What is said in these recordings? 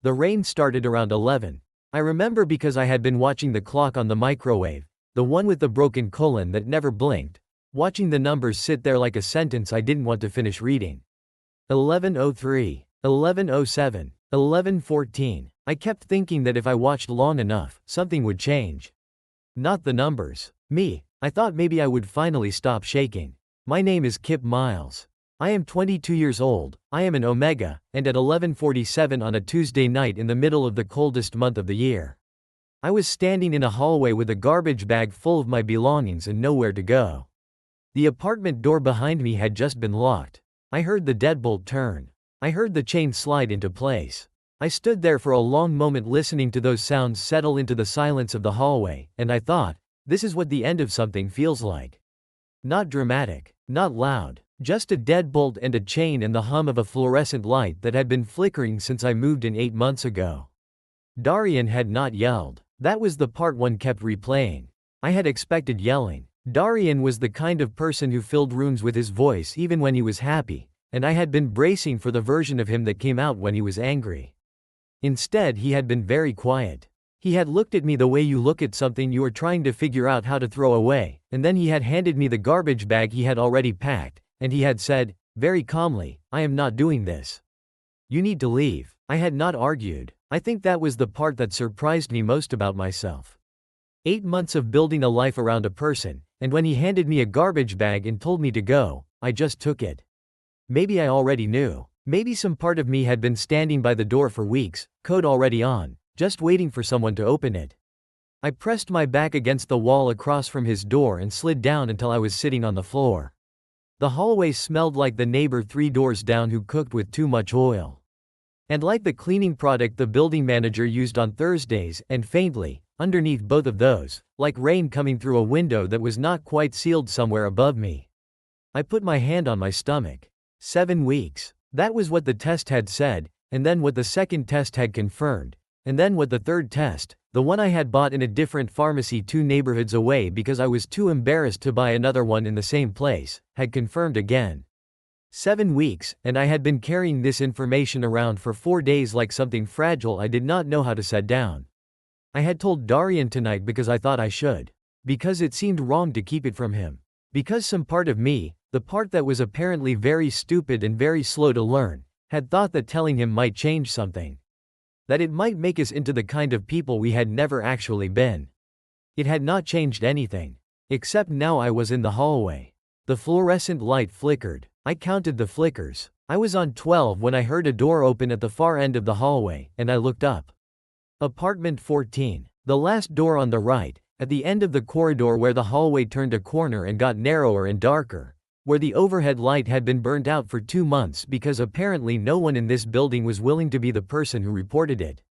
The rain started around 11. I remember because I had been watching the clock on the microwave, the one with the broken colon that never blinked, watching the numbers sit there like a sentence I didn't want to finish reading. 11:03, 11:07, 11:14. I kept thinking that if I watched long enough, something would change. Not the numbers. Me. I thought maybe I would finally stop shaking. My name is Kip Miles. I am 22 years old, I am an Omega, and at 11:47 on a Tuesday night in the middle of the coldest month of the year. I was standing in a hallway with a garbage bag full of my belongings and nowhere to go. The apartment door behind me had just been locked. I heard the deadbolt turn. I heard the chain slide into place. I stood there for a long moment listening to those sounds settle into the silence of the hallway, and I thought, this is what the end of something feels like. Not dramatic, not loud, just a deadbolt and a chain and the hum of a fluorescent light that had been flickering since I moved in 8 months ago. Darian had not yelled. That was the part one kept replaying. I had expected yelling. Darian was the kind of person who filled rooms with his voice even when he was happy, and I had been bracing for the version of him that came out when he was angry. Instead, he had been very quiet. He had looked at me the way you look at something you are trying to figure out how to throw away, and then he had handed me the garbage bag he had already packed, and he had said, very calmly, I am not doing this. You need to leave. I had not argued. I think that was the part that surprised me most about myself. 8 months of building a life around a person, and when he handed me a garbage bag and told me to go, I just took it. Maybe I already knew. Maybe some part of me had been standing by the door for weeks, code already on, just waiting for someone to open it. I pressed my back against the wall across from his door and slid down until I was sitting on the floor. The hallway smelled like the neighbor 3 doors down who cooked with too much oil. And like the cleaning product the building manager used on Thursdays, and faintly, underneath both of those, like rain coming through a window that was not quite sealed somewhere above me. I put my hand on my stomach. 7 weeks. That was what the test had said, and then what the second test had confirmed, and then what the third test, the one I had bought in a different pharmacy 2 neighborhoods away because I was too embarrassed to buy another one in the same place, had confirmed again. 7 weeks, and I had been carrying this information around for 4 days like something fragile I did not know how to set down. I had told Darian tonight because I thought I should. Because it seemed wrong to keep it from him. Because some part of me, the part that was apparently very stupid and very slow to learn, had thought that telling him might change something. That it might make us into the kind of people we had never actually been. It had not changed anything. Except now I was in the hallway. The fluorescent light flickered. I counted the flickers. I was on 12 when I heard a door open at the far end of the hallway, and I looked up. Apartment 14. The last door on the right, at the end of the corridor where the hallway turned a corner and got narrower and darker. Where the overhead light had been burned out for 2 months because apparently no one in this building was willing to be the person who reported it.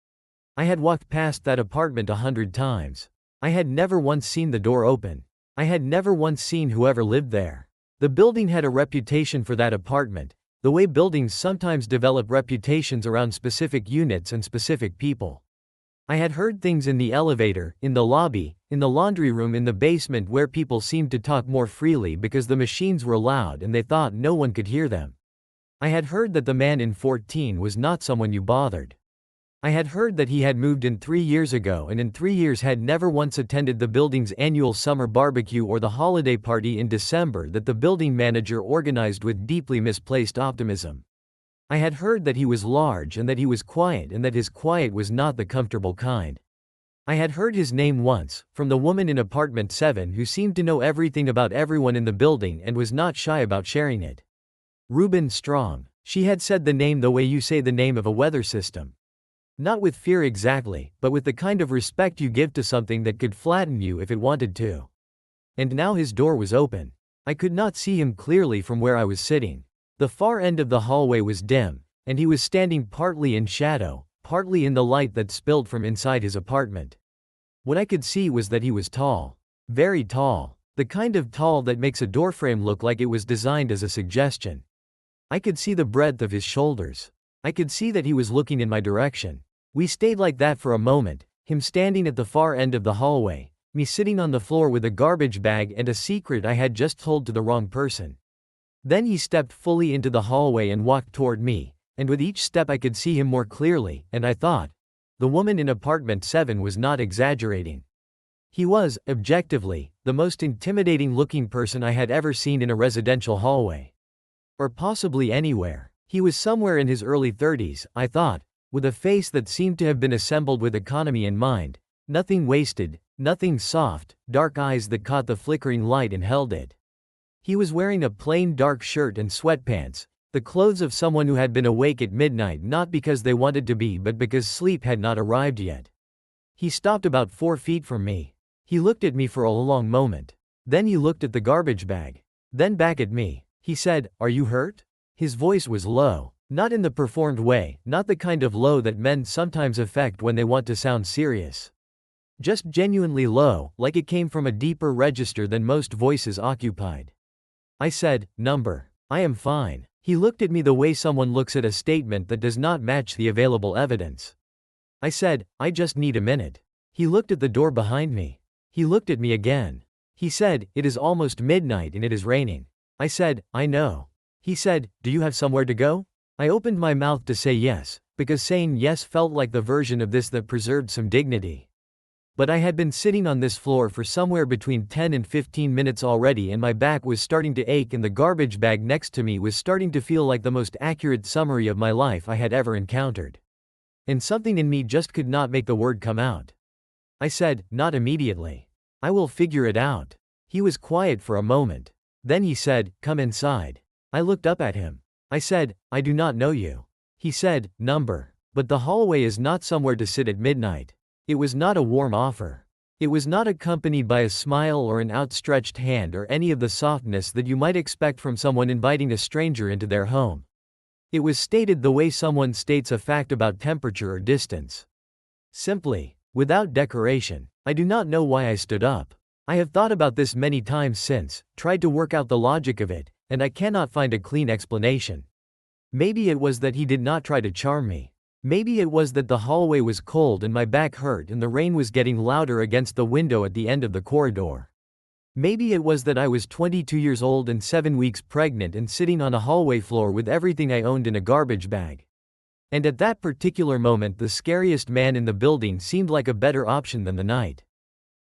I had walked past that apartment 100 times. I had never once seen the door open. I had never once seen whoever lived there. The building had a reputation for that apartment, the way buildings sometimes develop reputations around specific units and specific people. I had heard things in the elevator, in the lobby, in the laundry room, in the basement where people seemed to talk more freely because the machines were loud and they thought no one could hear them. I had heard that the man in 14 was not someone you bothered. I had heard that he had moved in 3 years ago and in 3 years had never once attended the building's annual summer barbecue or the holiday party in December that the building manager organized with deeply misplaced optimism. I had heard that he was large and that he was quiet and that his quiet was not the comfortable kind. I had heard his name once, from the woman in apartment 7 who seemed to know everything about everyone in the building and was not shy about sharing it. Reuben Strong. She had said the name the way you say the name of a weather system. Not with fear exactly, but with the kind of respect you give to something that could flatten you if it wanted to. And now his door was open. I could not see him clearly from where I was sitting. The far end of the hallway was dim, and he was standing partly in shadow, partly in the light that spilled from inside his apartment. What I could see was that he was tall. Very tall. The kind of tall that makes a doorframe look like it was designed as a suggestion. I could see the breadth of his shoulders. I could see that he was looking in my direction. We stayed like that for a moment, him standing at the far end of the hallway, me sitting on the floor with a garbage bag and a secret I had just told to the wrong person. Then he stepped fully into the hallway and walked toward me, and with each step I could see him more clearly, and I thought, the woman in apartment 7 was not exaggerating. He was, objectively, the most intimidating-looking person I had ever seen in a residential hallway. Or possibly anywhere. He was somewhere in his early 30s, I thought, with a face that seemed to have been assembled with economy in mind. Nothing wasted, nothing soft, dark eyes that caught the flickering light and held it. He was wearing a plain dark shirt and sweatpants, the clothes of someone who had been awake at midnight not because they wanted to be but because sleep had not arrived yet. He stopped about 4 feet from me. He looked at me for a long moment. Then he looked at the garbage bag. Then back at me. He said, "Are you hurt?" His voice was low. Not in the performed way, not the kind of low that men sometimes affect when they want to sound serious. Just genuinely low, like it came from a deeper register than most voices occupied. I said, "Number. I am fine." He looked at me the way someone looks at a statement that does not match the available evidence. I said, "I just need a minute." He looked at the door behind me. He looked at me again. He said, "It is almost midnight and it is raining." I said, "I know." He said, "Do you have somewhere to go?" I opened my mouth to say yes, because saying yes felt like the version of this that preserved some dignity. But I had been sitting on this floor for somewhere between 10 and 15 minutes already, and my back was starting to ache, and the garbage bag next to me was starting to feel like the most accurate summary of my life I had ever encountered. And something in me just could not make the word come out. I said, "Not immediately. I will figure it out." He was quiet for a moment. Then he said, "Come inside." I looked up at him. I said, "I do not know you." He said, "Number. But the hallway is not somewhere to sit at midnight." It was not a warm offer. It was not accompanied by a smile or an outstretched hand or any of the softness that you might expect from someone inviting a stranger into their home. It was stated the way someone states a fact about temperature or distance. Simply, without decoration. I do not know why I stood up. I have thought about this many times since, tried to work out the logic of it, and I cannot find a clean explanation. Maybe it was that he did not try to charm me. Maybe it was that the hallway was cold and my back hurt and the rain was getting louder against the window at the end of the corridor. Maybe it was that I was 22 years old and 7 weeks pregnant and sitting on a hallway floor with everything I owned in a garbage bag. And at that particular moment, the scariest man in the building seemed like a better option than the night.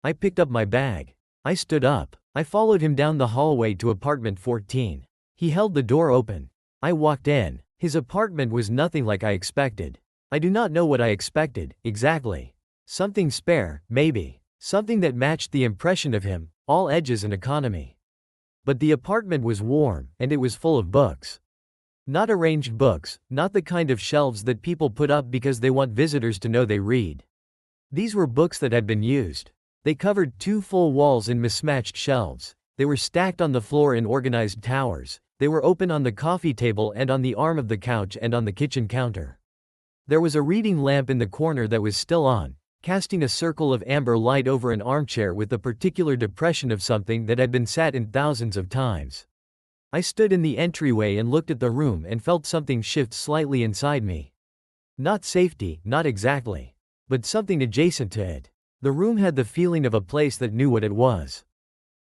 I picked up my bag. I stood up. I followed him down the hallway to apartment 14. He held the door open. I walked in. His apartment was nothing like I expected. I do not know what I expected, exactly. Something spare, maybe. Something that matched the impression of him, all edges and economy. But the apartment was warm, and it was full of books. Not arranged books, not the kind of shelves that people put up because they want visitors to know they read. These were books that had been used. They covered 2 full walls in mismatched shelves. They were stacked on the floor in organized towers. They were open on the coffee table and on the arm of the couch and on the kitchen counter. There was a reading lamp in the corner that was still on, casting a circle of amber light over an armchair with the particular depression of something that had been sat in thousands of times. I stood in the entryway and looked at the room and felt something shift slightly inside me. Not safety, not exactly. But something adjacent to it. The room had the feeling of a place that knew what it was.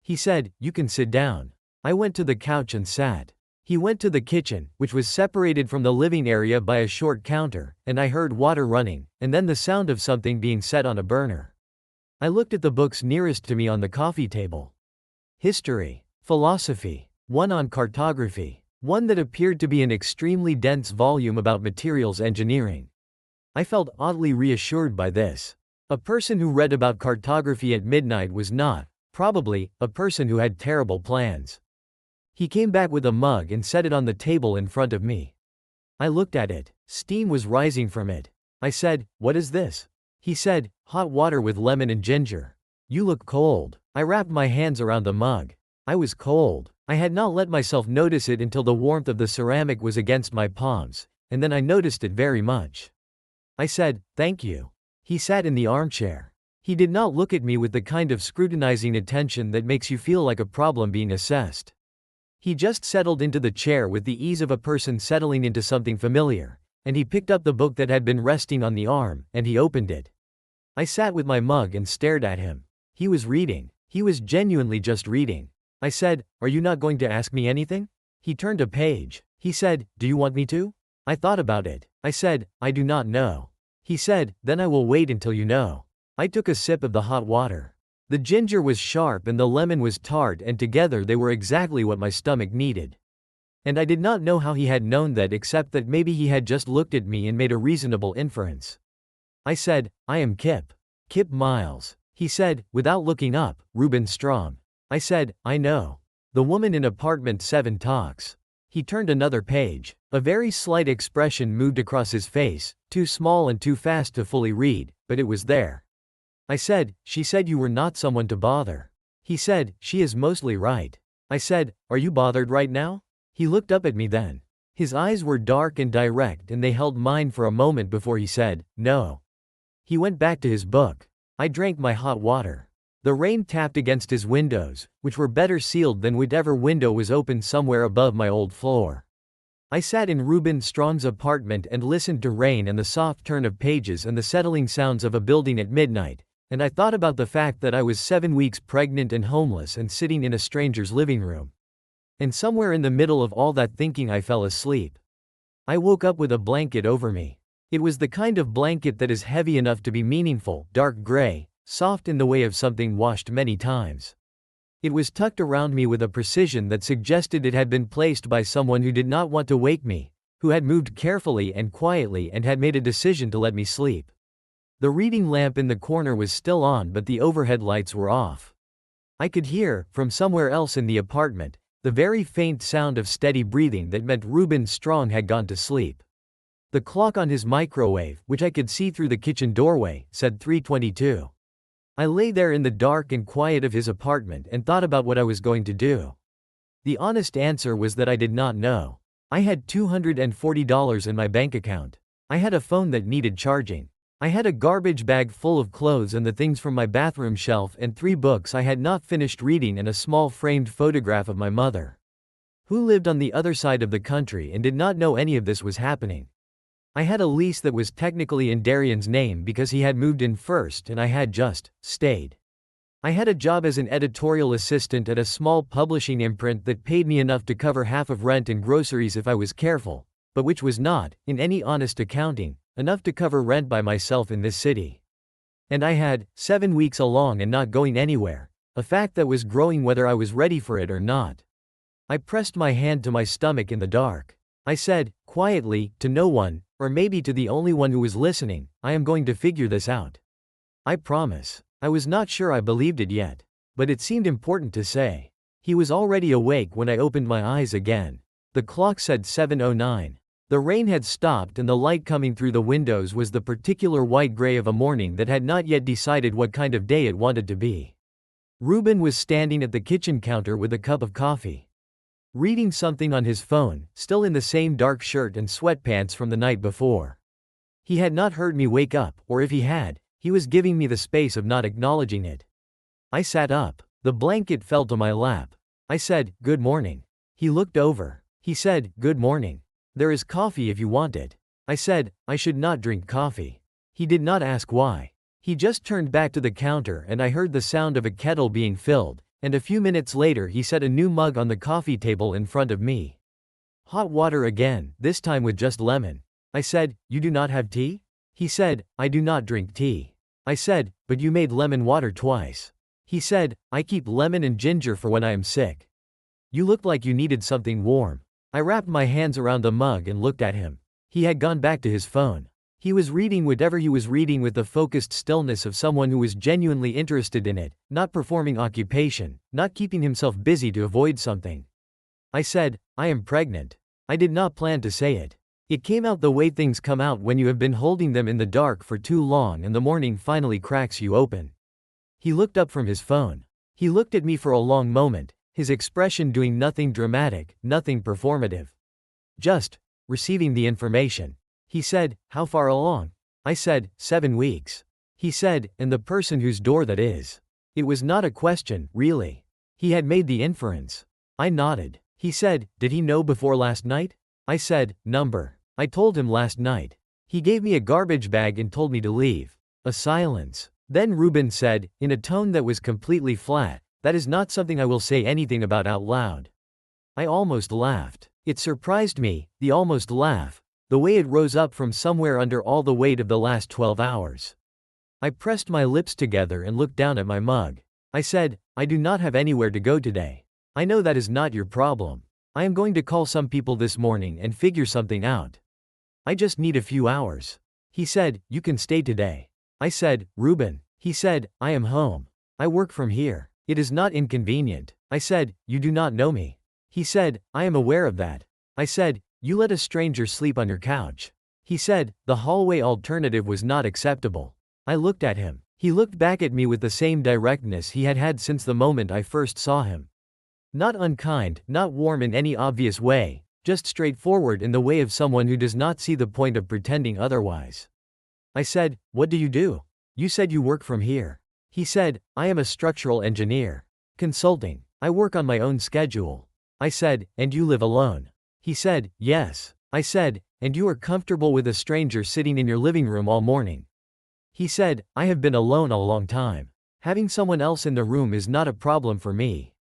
He said, "You can sit down." I went to the couch and sat. He went to the kitchen, which was separated from the living area by a short counter, and I heard water running, and then the sound of something being set on a burner. I looked at the books nearest to me on the coffee table. History, philosophy, one on cartography, one that appeared to be an extremely dense volume about materials engineering. I felt oddly reassured by this. A person who read about cartography at midnight was not, probably, a person who had terrible plans. He came back with a mug and set it on the table in front of me. I looked at it. Steam was rising from it. I said, "What is this?" He said, "Hot water with lemon and ginger." "You look cold." I wrapped my hands around the mug. I was cold. I had not let myself notice it until the warmth of the ceramic was against my palms, and then I noticed it very much. I said, "Thank you." He sat in the armchair. He did not look at me with the kind of scrutinizing attention that makes you feel like a problem being assessed. He just settled into the chair with the ease of a person settling into something familiar, and he picked up the book that had been resting on the arm, and he opened it. I sat with my mug and stared at him. He was reading. He was genuinely just reading. I said, "Are you not going to ask me anything?" He turned a page. He said, "Do you want me to?" I thought about it. I said, I do not know. He said, then I will wait until you know. I took a sip of the hot water. The ginger was sharp and the lemon was tart, and together they were exactly what my stomach needed. And I did not know how he had known that, except that maybe he had just looked at me and made a reasonable inference. I said, I am Kip. Kip Miles. He said, without looking up, Reuben Strong. I said, I know. The woman in apartment 7 talks. He turned another page. A very slight expression moved across his face, too small and too fast to fully read, but it was there. I said, she said you were not someone to bother. He said, she is mostly right. I said, are you bothered right now? He looked up at me then. His eyes were dark and direct, and they held mine for a moment before he said, no. He went back to his book. I drank my hot water. The rain tapped against his windows, which were better sealed than whatever window was open somewhere above my old floor. I sat in Reuben Strong's apartment and listened to rain and the soft turn of pages and the settling sounds of a building at midnight, and I thought about the fact that I was 7 weeks pregnant and homeless and sitting in a stranger's living room. And somewhere in the middle of all that thinking I fell asleep. I woke up with a blanket over me. It was the kind of blanket that is heavy enough to be meaningful, dark gray, soft in the way of something washed many times. It was tucked around me with a precision that suggested it had been placed by someone who did not want to wake me, who had moved carefully and quietly and had made a decision to let me sleep. The reading lamp in the corner was still on, but the overhead lights were off. I could hear, from somewhere else in the apartment, the very faint sound of steady breathing that meant Reuben Strong had gone to sleep. The clock on his microwave, which I could see through the kitchen doorway, said 3:22. I lay there in the dark and quiet of his apartment and thought about what I was going to do. The honest answer was that I did not know. I had $240 in my bank account. I had a phone that needed charging. I had a garbage bag full of clothes and the things from my bathroom shelf and 3 books I had not finished reading and a small framed photograph of my mother, who lived on the other side of the country and did not know any of this was happening. I had a lease that was technically in Darian's name because he had moved in first and I had just stayed. I had a job as an editorial assistant at a small publishing imprint that paid me enough to cover half of rent and groceries if I was careful, but which was not, in any honest accounting, enough to cover rent by myself in this city. And I had 7 weeks along and not going anywhere, a fact that was growing whether I was ready for it or not. I pressed my hand to my stomach in the dark. I said, quietly, to no one, or maybe to the only one who was listening, I am going to figure this out. I promise. I was not sure I believed it yet, but it seemed important to say. He was already awake when I opened my eyes again. The clock said 7:09. The rain had stopped and the light coming through the windows was the particular white gray of a morning that had not yet decided what kind of day it wanted to be. Reuben was standing at the kitchen counter with a cup of coffee, reading something on his phone, still in the same dark shirt and sweatpants from the night before. He had not heard me wake up, or if he had, he was giving me the space of not acknowledging it. I sat up. The blanket fell to my lap. I said, good morning. He looked over. He said, good morning. There is coffee if you want it. I said, I should not drink coffee. He did not ask why. He just turned back to the counter and I heard the sound of a kettle being filled, and a few minutes later he set a new mug on the coffee table in front of me. Hot water again, this time with just lemon. I said, you do not have tea? He said, I do not drink tea. I said, but you made lemon water twice. He said, I keep lemon and ginger for when I am sick. You looked like you needed something warm. I wrapped my hands around the mug and looked at him. He had gone back to his phone. He was reading whatever he was reading with the focused stillness of someone who was genuinely interested in it, not performing occupation, not keeping himself busy to avoid something. I said, I am pregnant. I did not plan to say it. It came out the way things come out when you have been holding them in the dark for too long and the morning finally cracks you open. He looked up from his phone. He looked at me for a long moment, his expression doing nothing dramatic, nothing performative. Just receiving the information. He said, how far along? I said, 7 weeks. He said, and the person whose door that is. It was not a question, really. He had made the inference. I nodded. He said, did he know before last night? I said, number. I told him last night. He gave me a garbage bag and told me to leave. A silence. Then Reuben said, in a tone that was completely flat, that is not something I will say anything about out loud. I almost laughed. It surprised me, the almost laugh. the way it rose up from somewhere under all the weight of the last 12 hours. I pressed my lips together and looked down at my mug. I said, I do not have anywhere to go today. I know that is not your problem. I am going to call some people this morning and figure something out. I just need a few hours. He said, you can stay today. I said, Ruben. He said, I am home. I work from here. It is not inconvenient. I said, you do not know me. He said, I am aware of that. I said, you let a stranger sleep on your couch. He said, the hallway alternative was not acceptable. I looked at him. He looked back at me with the same directness he had had since the moment I first saw him. Not unkind, not warm in any obvious way, just straightforward in the way of someone who does not see the point of pretending otherwise. I said, what do you do? You said you work from here. He said, I am a structural engineer. Consulting. I work on my own schedule. I said, and you live alone? He said, yes. I said, and you are comfortable with a stranger sitting in your living room all morning? He said, I have been alone a long time. Having someone else in the room is not a problem for me.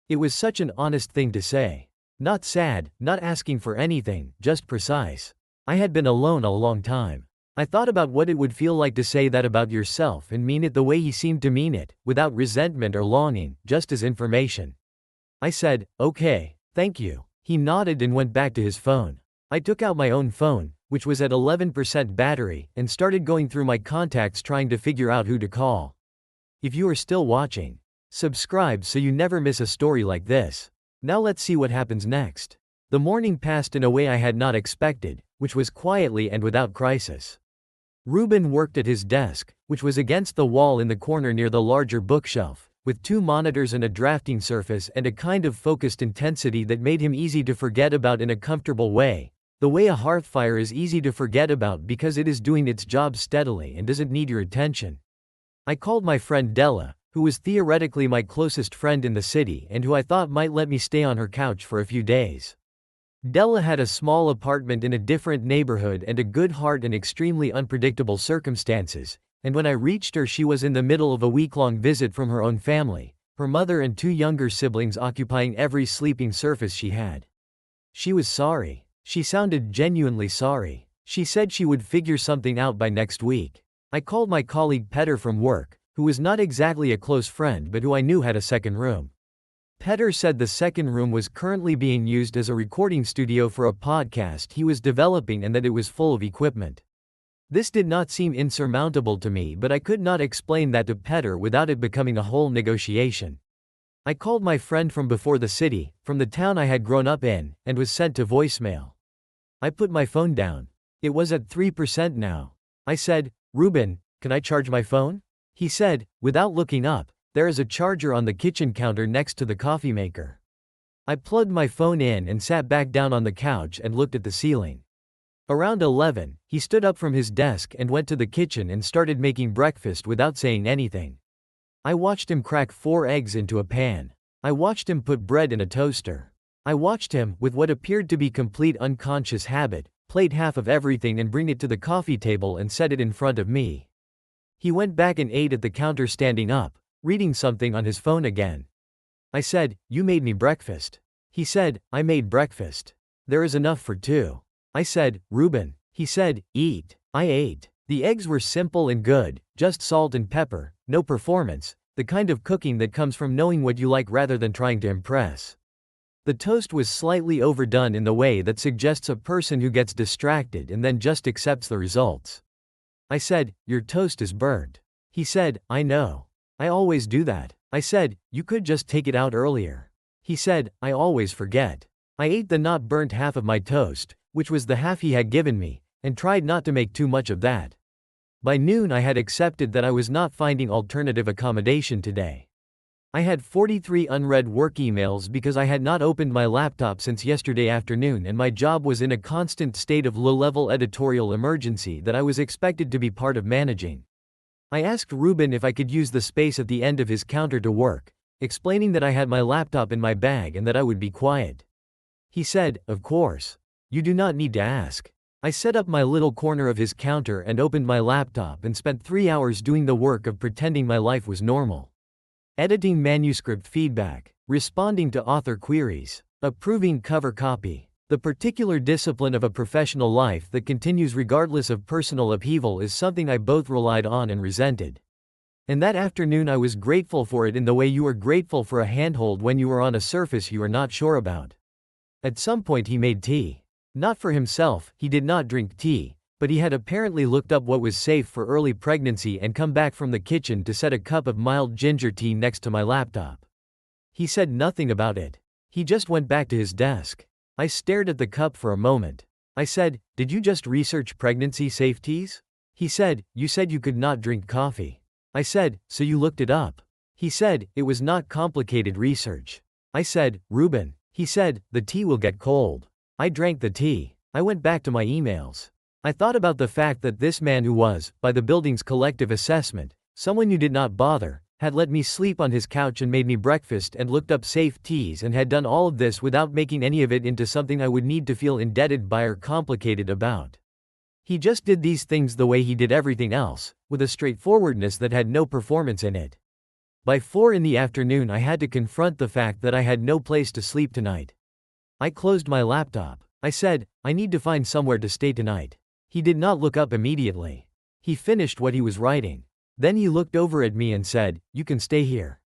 It was such an honest thing to say. Not sad, not asking for anything, just precise. I had been alone a long time. I thought about what it would feel like to say that about yourself and mean it the way he seemed to mean it, without resentment or longing, just as information. I said, okay, thank you. He nodded and went back to his phone. I took out my own phone, which was at 11% battery, and started going through my contacts trying to figure out who to call. If you are still watching, subscribe so you never miss a story like this. Now let's see what happens next. The morning passed in a way I had not expected, which was quietly and without crisis. Ruben worked at his desk, which was against the wall in the corner near the larger bookshelf, with 2 monitors and a drafting surface and a kind of focused intensity that made him easy to forget about in a comfortable way, the way a hearthfire is easy to forget about because it is doing its job steadily and doesn't need your attention. I called my friend Della, who was theoretically my closest friend in the city and who I thought might let me stay on her couch for a few days. Della had a small apartment in a different neighborhood and a good heart in extremely unpredictable circumstances, and when I reached her she was in the middle of a week-long visit from her own family, her mother and 2 younger siblings occupying every sleeping surface she had. She was sorry. She sounded genuinely sorry. She said she would figure something out by next week. I called my colleague Petter from work, who was not exactly a close friend but who I knew had a second room. Petter said the second room was currently being used as a recording studio for a podcast he was developing and that it was full of equipment. This did not seem insurmountable to me, but I could not explain that to Petter without it becoming a whole negotiation. I called my friend from before the city, from the town I had grown up in, and was sent to voicemail. I put my phone down. It was at 3% now. I said, Ruben, can I charge my phone? He said, without looking up, there is a charger on the kitchen counter next to the coffee maker. I plugged my phone in and sat back down on the couch and looked at the ceiling. Around 11, he stood up from his desk and went to the kitchen and started making breakfast without saying anything. I watched him crack 4 eggs into a pan. I watched him put bread in a toaster. I watched him, with what appeared to be complete unconscious habit, plate half of everything and bring it to the coffee table and set it in front of me. He went back and ate at the counter standing up, reading something on his phone again. I said, you made me breakfast. He said, I made breakfast. There is enough for 2. I said, Ruben. He said, eat. I ate. The eggs were simple and good, just salt and pepper, no performance, the kind of cooking that comes from knowing what you like rather than trying to impress. The toast was slightly overdone in the way that suggests a person who gets distracted and then just accepts the results. I said, your toast is burnt. He said, I know. I always do that. I said, you could just take it out earlier. He said, I always forget. I ate the not burnt half of my toast, which was the half he had given me, and tried not to make too much of that. By noon I had accepted that I was not finding alternative accommodation today. I had 43 unread work emails because I had not opened my laptop since yesterday afternoon and my job was in a constant state of low-level editorial emergency that I was expected to be part of managing. I asked Ruben if I could use the space at the end of his counter to work, explaining that I had my laptop in my bag and that I would be quiet. He said, of course. You do not need to ask. I set up my little corner of his counter and opened my laptop and spent 3 hours doing the work of pretending my life was normal. Editing manuscript feedback, responding to author queries, approving cover copy, The particular discipline of a professional life that continues regardless of personal upheaval is something I both relied on and resented. And that afternoon I was grateful for it in the way you are grateful for a handhold when you are on a surface you are not sure about. At some point he made tea. Not for himself, he did not drink tea, but he had apparently looked up what was safe for early pregnancy and come back from the kitchen to set a cup of mild ginger tea next to my laptop. He said nothing about it. He just went back to his desk. I stared at the cup for a moment. I said, "Did you just research pregnancy safe teas?" He said, "You said you could not drink coffee." I said, "So you looked it up?" He said, "It was not complicated research." I said, "Ruben." He said, "The tea will get cold." I drank the tea. I went back to my emails. I thought about the fact that this man who was, by the building's collective assessment, someone you did not bother, had let me sleep on his couch and made me breakfast and looked up safe teas and had done all of this without making any of it into something I would need to feel indebted by or complicated about. He just did these things the way he did everything else, with a straightforwardness that had no performance in it. By 4 in the afternoon I had to confront the fact that I had no place to sleep tonight. I closed my laptop. I said, "I need to find somewhere to stay tonight." He did not look up immediately. He finished what he was writing. Then he looked over at me and said, "You can stay here."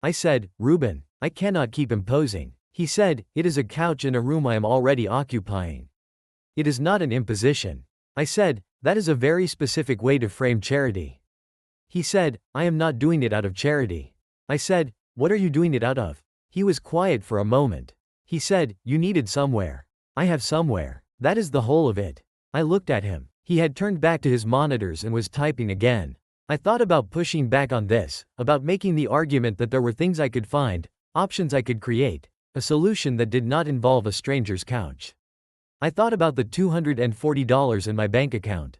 I said, "Ruben, I cannot keep imposing." He said, "It is a couch in a room I am already occupying. It is not an imposition." I said, "That is a very specific way to frame charity." He said, "I am not doing it out of charity." I said, "What are you doing it out of?" He was quiet for a moment. He said, "You needed somewhere." I have somewhere. That is the whole of it. I looked at him. He had turned back to his monitors and was typing again. I thought about pushing back on this, about making the argument that there were things I could find, options I could create, a solution that did not involve a stranger's couch. I thought about the $240 in my bank account.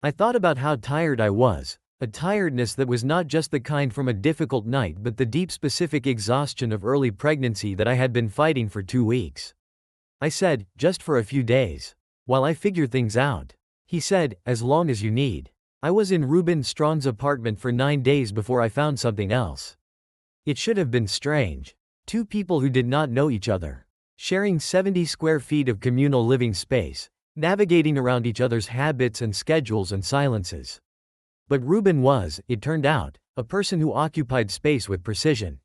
I thought about how tired I was, a tiredness that was not just the kind from a difficult night but the deep specific exhaustion of early pregnancy that I had been fighting for 2 weeks. I said, "Just for a few days. While I figure things out." He said, "As long as you need." I was in Ruben Strong's apartment for 9 days before I found something else. It should have been strange. 2 people who did not know each other, sharing 70 square feet of communal living space, navigating around each other's habits and schedules and silences. But Ruben was, it turned out, a person who occupied space with precision.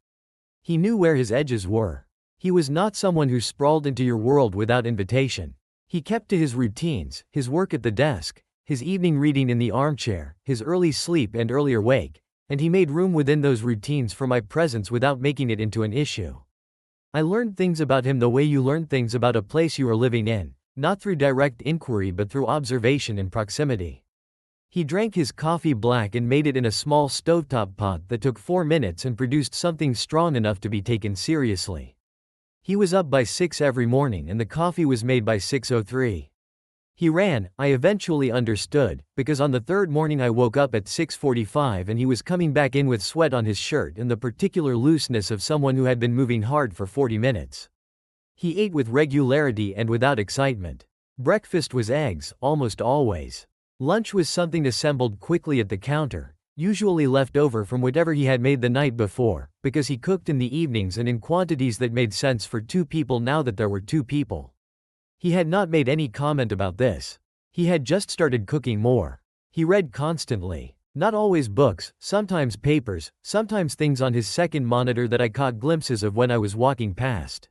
He knew where his edges were. He was not someone who sprawled into your world without invitation. He kept to his routines, his work at the desk, his evening reading in the armchair, his early sleep and earlier wake, and he made room within those routines for my presence without making it into an issue. I learned things about him the way you learn things about a place you are living in, not through direct inquiry but through observation and proximity. He drank his coffee black and made it in a small stovetop pot that took 4 minutes and produced something strong enough to be taken seriously. He was up by 6 every morning and the coffee was made by 6:03. He ran, I eventually understood, because on the 3rd morning I woke up at 6:45 and he was coming back in with sweat on his shirt and the particular looseness of someone who had been moving hard for 40 minutes. He ate with regularity and without excitement. Breakfast was eggs, almost always. Lunch was something assembled quickly at the counter, usually left over from whatever he had made the night before, because he cooked in the evenings and in quantities that made sense for 2 people now that there were 2 people. He had not made any comment about this. He had just started cooking more. He read constantly. Not always books, sometimes papers, sometimes things on his second monitor that I caught glimpses of when I was walking past.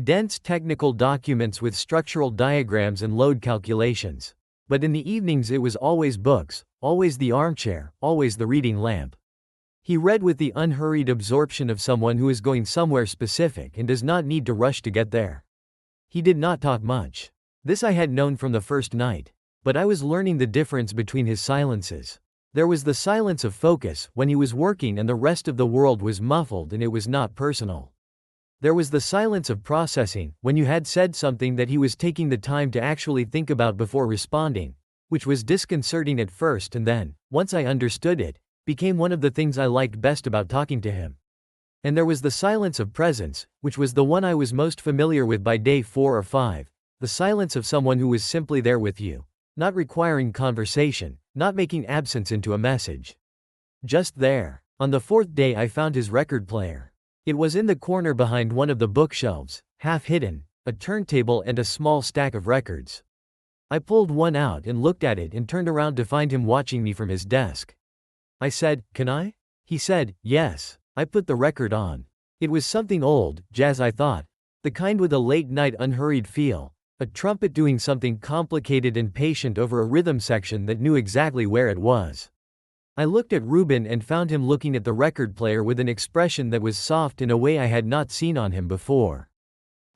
Dense technical documents with structural diagrams and load calculations. But in the evenings it was always books, always the armchair, always the reading lamp. He read with the unhurried absorption of someone who is going somewhere specific and does not need to rush to get there. He did not talk much. This I had known from the first night. But I was learning the difference between his silences. There was the silence of focus, when he was working and the rest of the world was muffled and it was not personal. There was the silence of processing, when you had said something that he was taking the time to actually think about before responding, which was disconcerting at first and then, once I understood it, became one of the things I liked best about talking to him. And there was the silence of presence, which was the one I was most familiar with by day 4 or 5, the silence of someone who was simply there with you, not requiring conversation, not making absence into a message. Just there. On the 4th day I found his record player. It was in the corner behind one of the bookshelves, half hidden, a turntable and a small stack of records. I pulled one out and looked at it and turned around to find him watching me from his desk. I said, "Can I?" He said, "Yes." I put the record on. It was something old, jazz I thought. The kind with a late-night unhurried feel. A trumpet doing something complicated and patient over a rhythm section that knew exactly where it was. I looked at Ruben and found him looking at the record player with an expression that was soft in a way I had not seen on him before.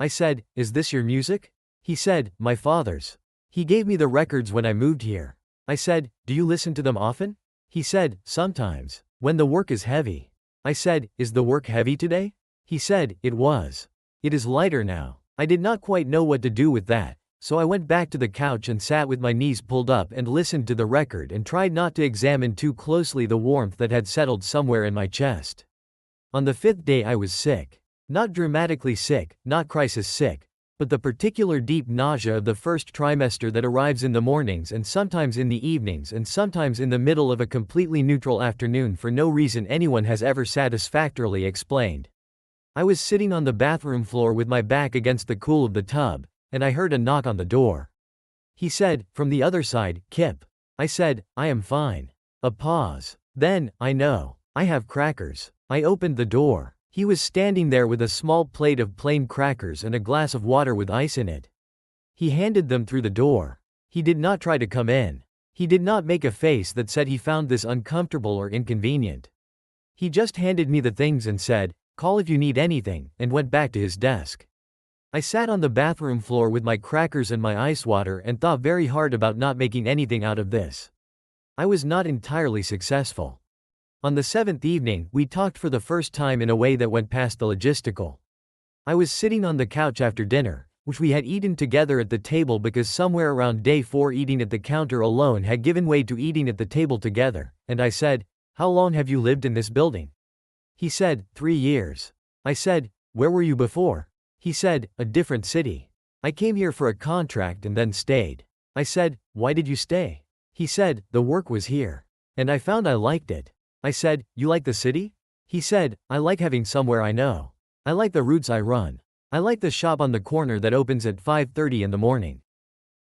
I said, "Is this your music?" He said, "My father's. He gave me the records when I moved here." I said, "Do you listen to them often?" He said, "Sometimes. When the work is heavy." I said, "Is the work heavy today?" He said, "It was. It is lighter now." I did not quite know what to do with that, so I went back to the couch and sat with my knees pulled up and listened to the record and tried not to examine too closely the warmth that had settled somewhere in my chest. On the 5th day I was sick. Not dramatically sick, not crisis sick, but the particular deep nausea of the first trimester that arrives in the mornings and sometimes in the evenings and sometimes in the middle of a completely neutral afternoon for no reason anyone has ever satisfactorily explained. I was sitting on the bathroom floor with my back against the cool of the tub, and I heard a knock on the door. He said, from the other side, "Kip." I said, "I am fine." A pause. Then, "I know. I have crackers." I opened the door. He was standing there with a small plate of plain crackers and a glass of water with ice in it. He handed them through the door. He did not try to come in. He did not make a face that said he found this uncomfortable or inconvenient. He just handed me the things and said, "Call if you need anything," and went back to his desk. I sat on the bathroom floor with my crackers and my ice water and thought very hard about not making anything out of this. I was not entirely successful. On the 7th evening, we talked for the first time in a way that went past the logistical. I was sitting on the couch after dinner, which we had eaten together at the table because somewhere around day 4 eating at the counter alone had given way to eating at the table together, and I said, "How long have you lived in this building?" He said, 3 years. I said, "Where were you before?" He said, "A different city. I came here for a contract and then stayed." I said, "Why did you stay?" He said, "The work was here. And I found I liked it." I said, "You like the city?" He said, "I like having somewhere I know. I like the routes I run. I like the shop on the corner that opens at 5:30 in the morning.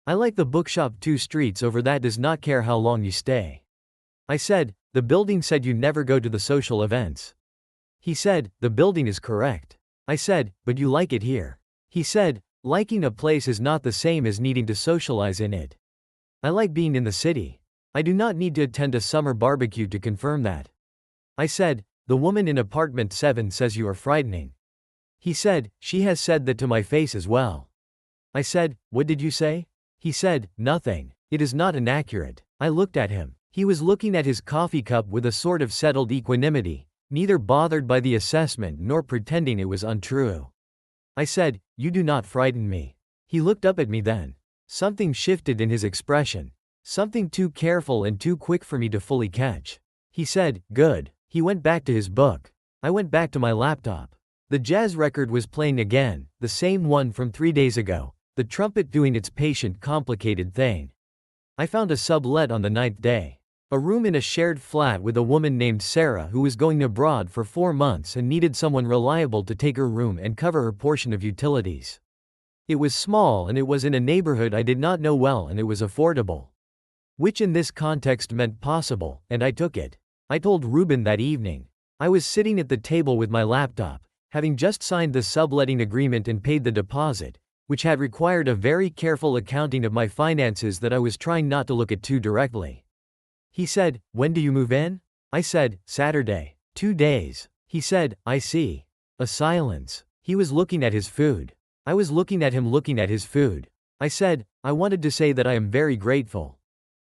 I like the bookshop 2 streets over that does not care how long you stay." I said, "The building said you never go to the social events." He said, "The building is correct." I said, "But you like it here." He said, "Liking a place is not the same as needing to socialize in it. I like being in the city. I do not need to attend a summer barbecue to confirm that." I said, "The woman in apartment 7 says you are frightening." He said, "She has said that to my face as well." I said, "What did you say?" He said, "Nothing. It is not inaccurate." I looked at him. He was looking at his coffee cup with a sort of settled equanimity, neither bothered by the assessment nor pretending it was untrue. I said, "You do not frighten me." He looked up at me then. Something shifted in his expression. Something too careful and too quick for me to fully catch. He said, "Good." He went back to his book. I went back to my laptop. The jazz record was playing again, the same one from 3 days ago, the trumpet doing its patient, complicated thing. I found a sublet on the 9th day. A room in a shared flat with a woman named Sarah who was going abroad for 4 months and needed someone reliable to take her room and cover her portion of utilities. It was small and it was in a neighborhood I did not know well and it was affordable. Which in this context meant possible, and I took it. I told Ruben that evening. I was sitting at the table with my laptop, having just signed the subletting agreement and paid the deposit, which had required a very careful accounting of my finances that I was trying not to look at too directly. He said, "When do you move in?" I said, "Saturday. 2 days. He said, "I see." A silence. He was looking at his food. I was looking at him looking at his food. I said, "I wanted to say that I am very grateful.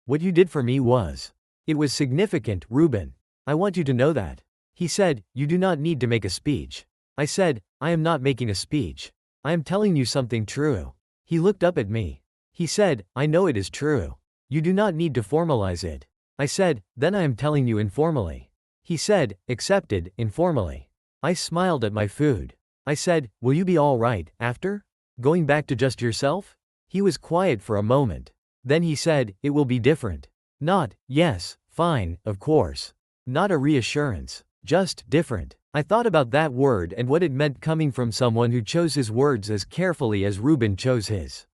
What you did for me was. It was significant, Ruben. I want you to know that." He said, "You do not need to make a speech." I said, "I am not making a speech. I am telling you something true." He looked up at me. He said, "I know it is true. You do not need to formalize it." I said, "Then I am telling you informally." He said, "Accepted, informally." I smiled at my food. I said, "Will you be all right, after? Going back to just yourself?" He was quiet for a moment. Then he said, "It will be different." Not, "Yes, fine, of course." Not a reassurance. Just, different. I thought about that word and what it meant coming from someone who chose his words as carefully as Ruben chose his.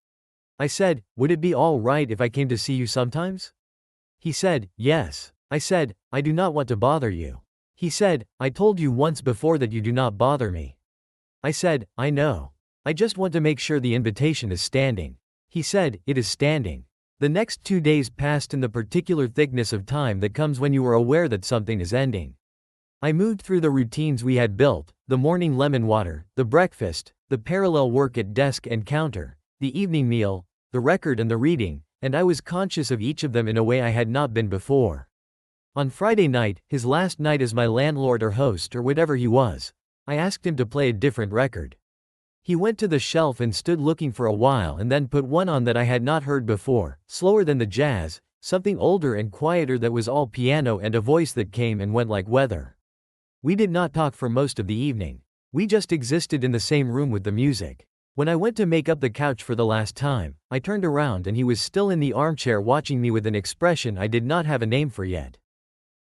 I said, would it be all right if I came to see you sometimes? He said, yes. I said, I do not want to bother you. He said, I told you once before that you do not bother me. I said, I know. I just want to make sure the invitation is standing. He said, it is standing. The next 2 days passed in the particular thickness of time that comes when you are aware that something is ending. I moved through the routines we had built, the morning lemon water, the breakfast, the parallel work at desk and counter, the evening meal, the record and the reading, and I was conscious of each of them in a way I had not been before. On Friday night, his last night as my landlord or host or whatever he was, I asked him to play a different record. He went to the shelf and stood looking for a while and then put one on that I had not heard before, slower than the jazz, something older and quieter that was all piano and a voice that came and went like weather. We did not talk for most of the evening. We just existed in the same room with the music. When I went to make up the couch for the last time, I turned around and he was still in the armchair watching me with an expression I did not have a name for yet.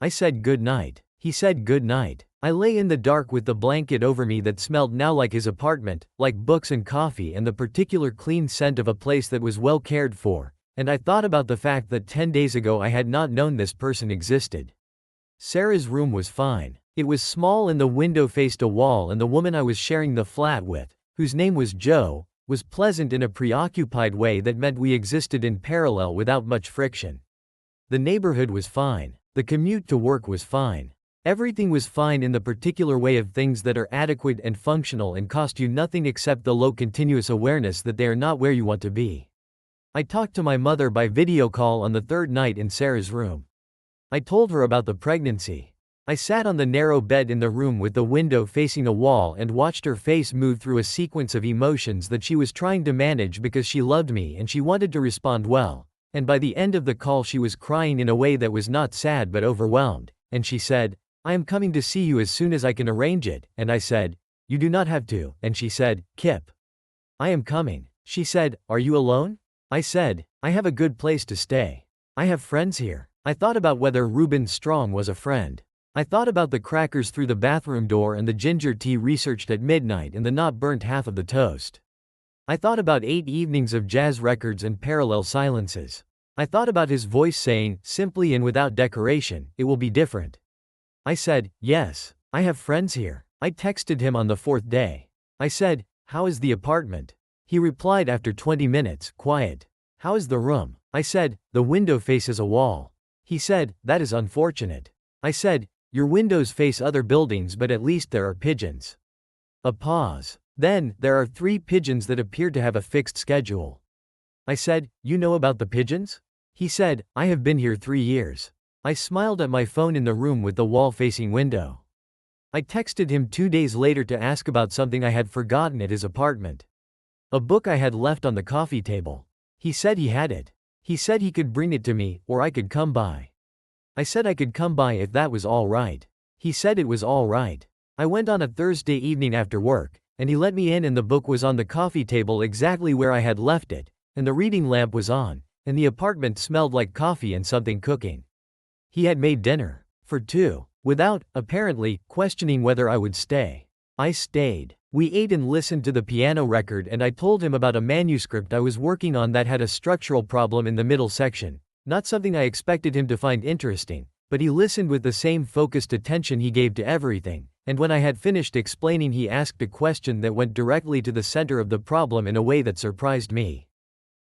I said good night. He said good night. I lay in the dark with the blanket over me that smelled now like his apartment, like books and coffee and the particular clean scent of a place that was well cared for, and I thought about the fact that 10 days ago I had not known this person existed. Sarah's room was fine. It was small and the window faced a wall, and the woman I was sharing the flat with, whose name was Jo, was pleasant in a preoccupied way that meant we existed in parallel without much friction. The neighborhood was fine. The commute to work was fine. Everything was fine in the particular way of things that are adequate and functional and cost you nothing except the low continuous awareness that they are not where you want to be. I talked to my mother by video call on the third night in Sarah's room. I told her about the pregnancy. I sat on the narrow bed in the room with the window facing a wall and watched her face move through a sequence of emotions that she was trying to manage because she loved me and she wanted to respond well. And by the end of the call she was crying in a way that was not sad but overwhelmed, and she said, I am coming to see you as soon as I can arrange it, and I said, you do not have to, and she said, Kip. I am coming. She said, are you alone? I said, I have a good place to stay. I have friends here. I thought about whether Ruben Strong was a friend. I thought about the crackers through the bathroom door and the ginger tea researched at midnight and the not burnt half of the toast. I thought about 8 evenings of jazz records and parallel silences. I thought about his voice saying, simply and without decoration, it will be different. I said, yes, I have friends here. I texted him on the 4th day. I said, how is the apartment? He replied after 20 minutes, quiet. How is the room? I said, the window faces a wall. He said, that is unfortunate. I said, your windows face other buildings but at least there are pigeons. A pause. Then, there are 3 pigeons that appear to have a fixed schedule. I said, you know about the pigeons? He said, I have been here 3 years. I smiled at my phone in the room with the wall-facing window. I texted him 2 days later to ask about something I had forgotten at his apartment. A book I had left on the coffee table. He said he had it. He said he could bring it to me, or I could come by. I said I could come by if that was all right. He said it was all right. I went on a Thursday evening after work, and he let me in and the book was on the coffee table exactly where I had left it, and the reading lamp was on, and the apartment smelled like coffee and something cooking. He had made dinner. For 2. Without, apparently, questioning whether I would stay. I stayed. We ate and listened to the piano record and I told him about a manuscript I was working on that had a structural problem in the middle section, not something I expected him to find interesting, but he listened with the same focused attention he gave to everything. And when I had finished explaining he asked a question that went directly to the center of the problem in a way that surprised me.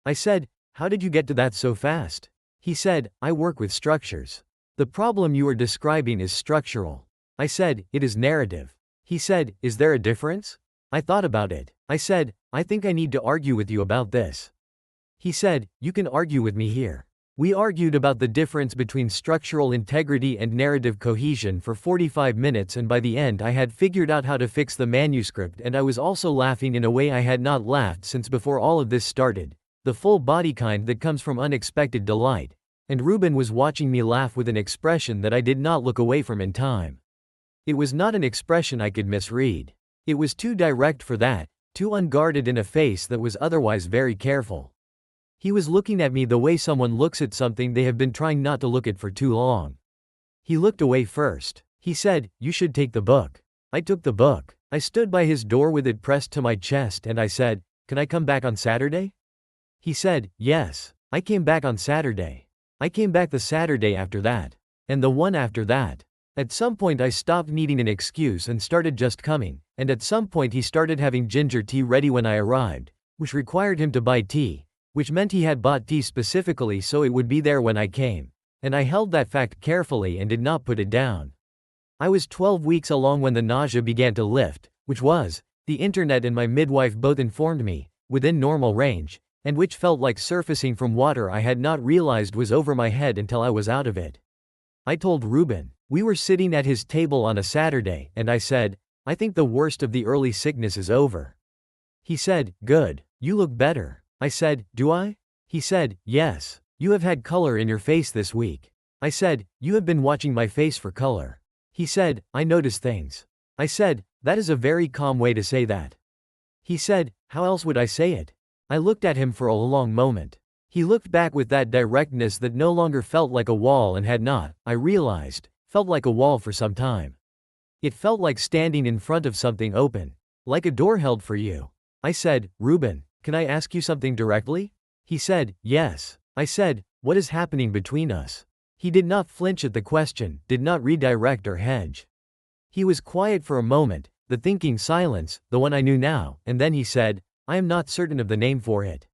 I said, how did you get to that so fast? He said, I work with structures. The problem you are describing is structural. I said, it is narrative. He said, is there a difference? I thought about it. I said, I think I need to argue with you about this. He said, you can argue with me here. We argued about the difference between structural integrity and narrative cohesion for 45 minutes and by the end I had figured out how to fix the manuscript and I was also laughing in a way I had not laughed since before all of this started, the full body kind that comes from unexpected delight, and Ruben was watching me laugh with an expression that I did not look away from in time. It was not an expression I could misread. It was too direct for that, too unguarded in a face that was otherwise very careful. He was looking at me the way someone looks at something they have been trying not to look at for too long. He looked away first. He said, you should take the book. I took the book. I stood by his door with it pressed to my chest and I said, "Can I come back on Saturday?" He said, "Yes." I came back on Saturday. I came back the Saturday after that. And the one after that. At some point I stopped needing an excuse and started just coming, and at some point he started having ginger tea ready when I arrived, which required him to buy tea, which meant he had bought tea specifically so it would be there when I came. And I held that fact carefully and did not put it down. I was 12 weeks along when the nausea began to lift, which was, the internet and my midwife both informed me, within normal range, and which felt like surfacing from water I had not realized was over my head until I was out of it. I told Ruben. We were sitting at his table on a Saturday, and I said, "I think the worst of the early sickness is over." He said, "Good. You look better." I said, "Do I?" He said, "Yes. You have had color in your face this week." I said, "You have been watching my face for color." He said, "I notice things." I said, "That is a very calm way to say that." He said, "How else would I say it?" I looked at him for a long moment. He looked back with that directness that no longer felt like a wall and had not, I realized, felt like a wall for some time. It felt like standing in front of something open. Like a door held for you. I said, "Ruben, can I ask you something directly?" He said, "Yes." I said, "What is happening between us?" He did not flinch at the question, did not redirect or hedge. He was quiet for a moment, the thinking silence, the one I knew now, and then he said, "I am not certain of the name for it.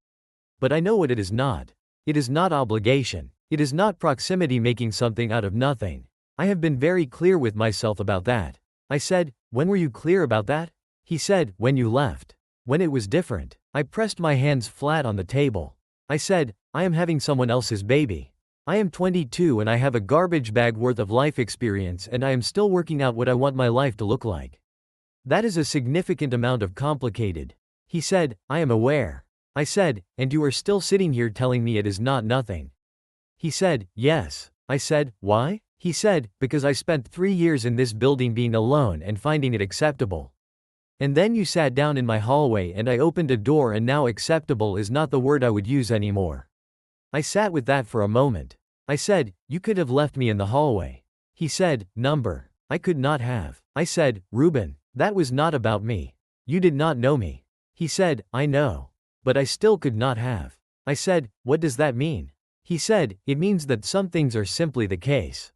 But I know what it is not. It is not obligation. It is not proximity making something out of nothing. I have been very clear with myself about that." I said, "When were you clear about that?" He said, "When you left. When it was different." I pressed my hands flat on the table. I said, "I am having someone else's baby. I am 22 and I have a garbage bag worth of life experience and I am still working out what I want my life to look like. That is a significant amount of complicated." He said, "I am aware." I said, "And you are still sitting here telling me it is not nothing." He said, "Yes." I said, "Why?" He said, "Because I spent 3 years in this building being alone and finding it acceptable. And then you sat down in my hallway and I opened a door and now acceptable is not the word I would use anymore." I sat with that for a moment. I said, "You could have left me in the hallway." He said, "Number. I could not have." I said, "Ruben, that was not about me. You did not know me." He said, "I know. But I still could not have." I said, "What does that mean?" He said, "It means that some things are simply the case.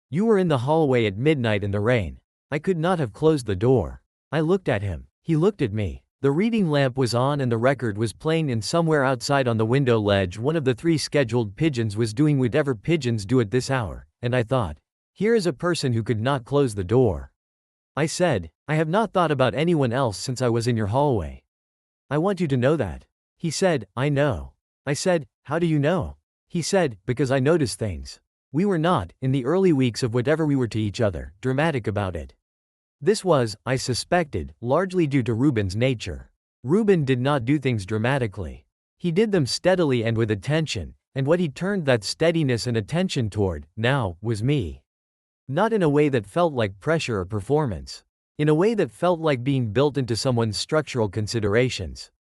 You were in the hallway at midnight in the rain. I could not have closed the door." I looked at him. He looked at me. The reading lamp was on and the record was playing and somewhere outside on the window ledge one of the 3 scheduled pigeons was doing whatever pigeons do at this hour, and I thought, here is a person who could not close the door. I said, "I have not thought about anyone else since I was in your hallway. I want you to know that." He said, "I know." I said, "How do you know?" He said, "Because I notice things." We were not, in the early weeks of whatever we were to each other, dramatic about it. This was, I suspected, largely due to Ruben's nature. Ruben did not do things dramatically. He did them steadily and with attention, and what he turned that steadiness and attention toward, now, was me. Not in a way that felt like pressure or performance. In a way that felt like being built into someone's structural considerations.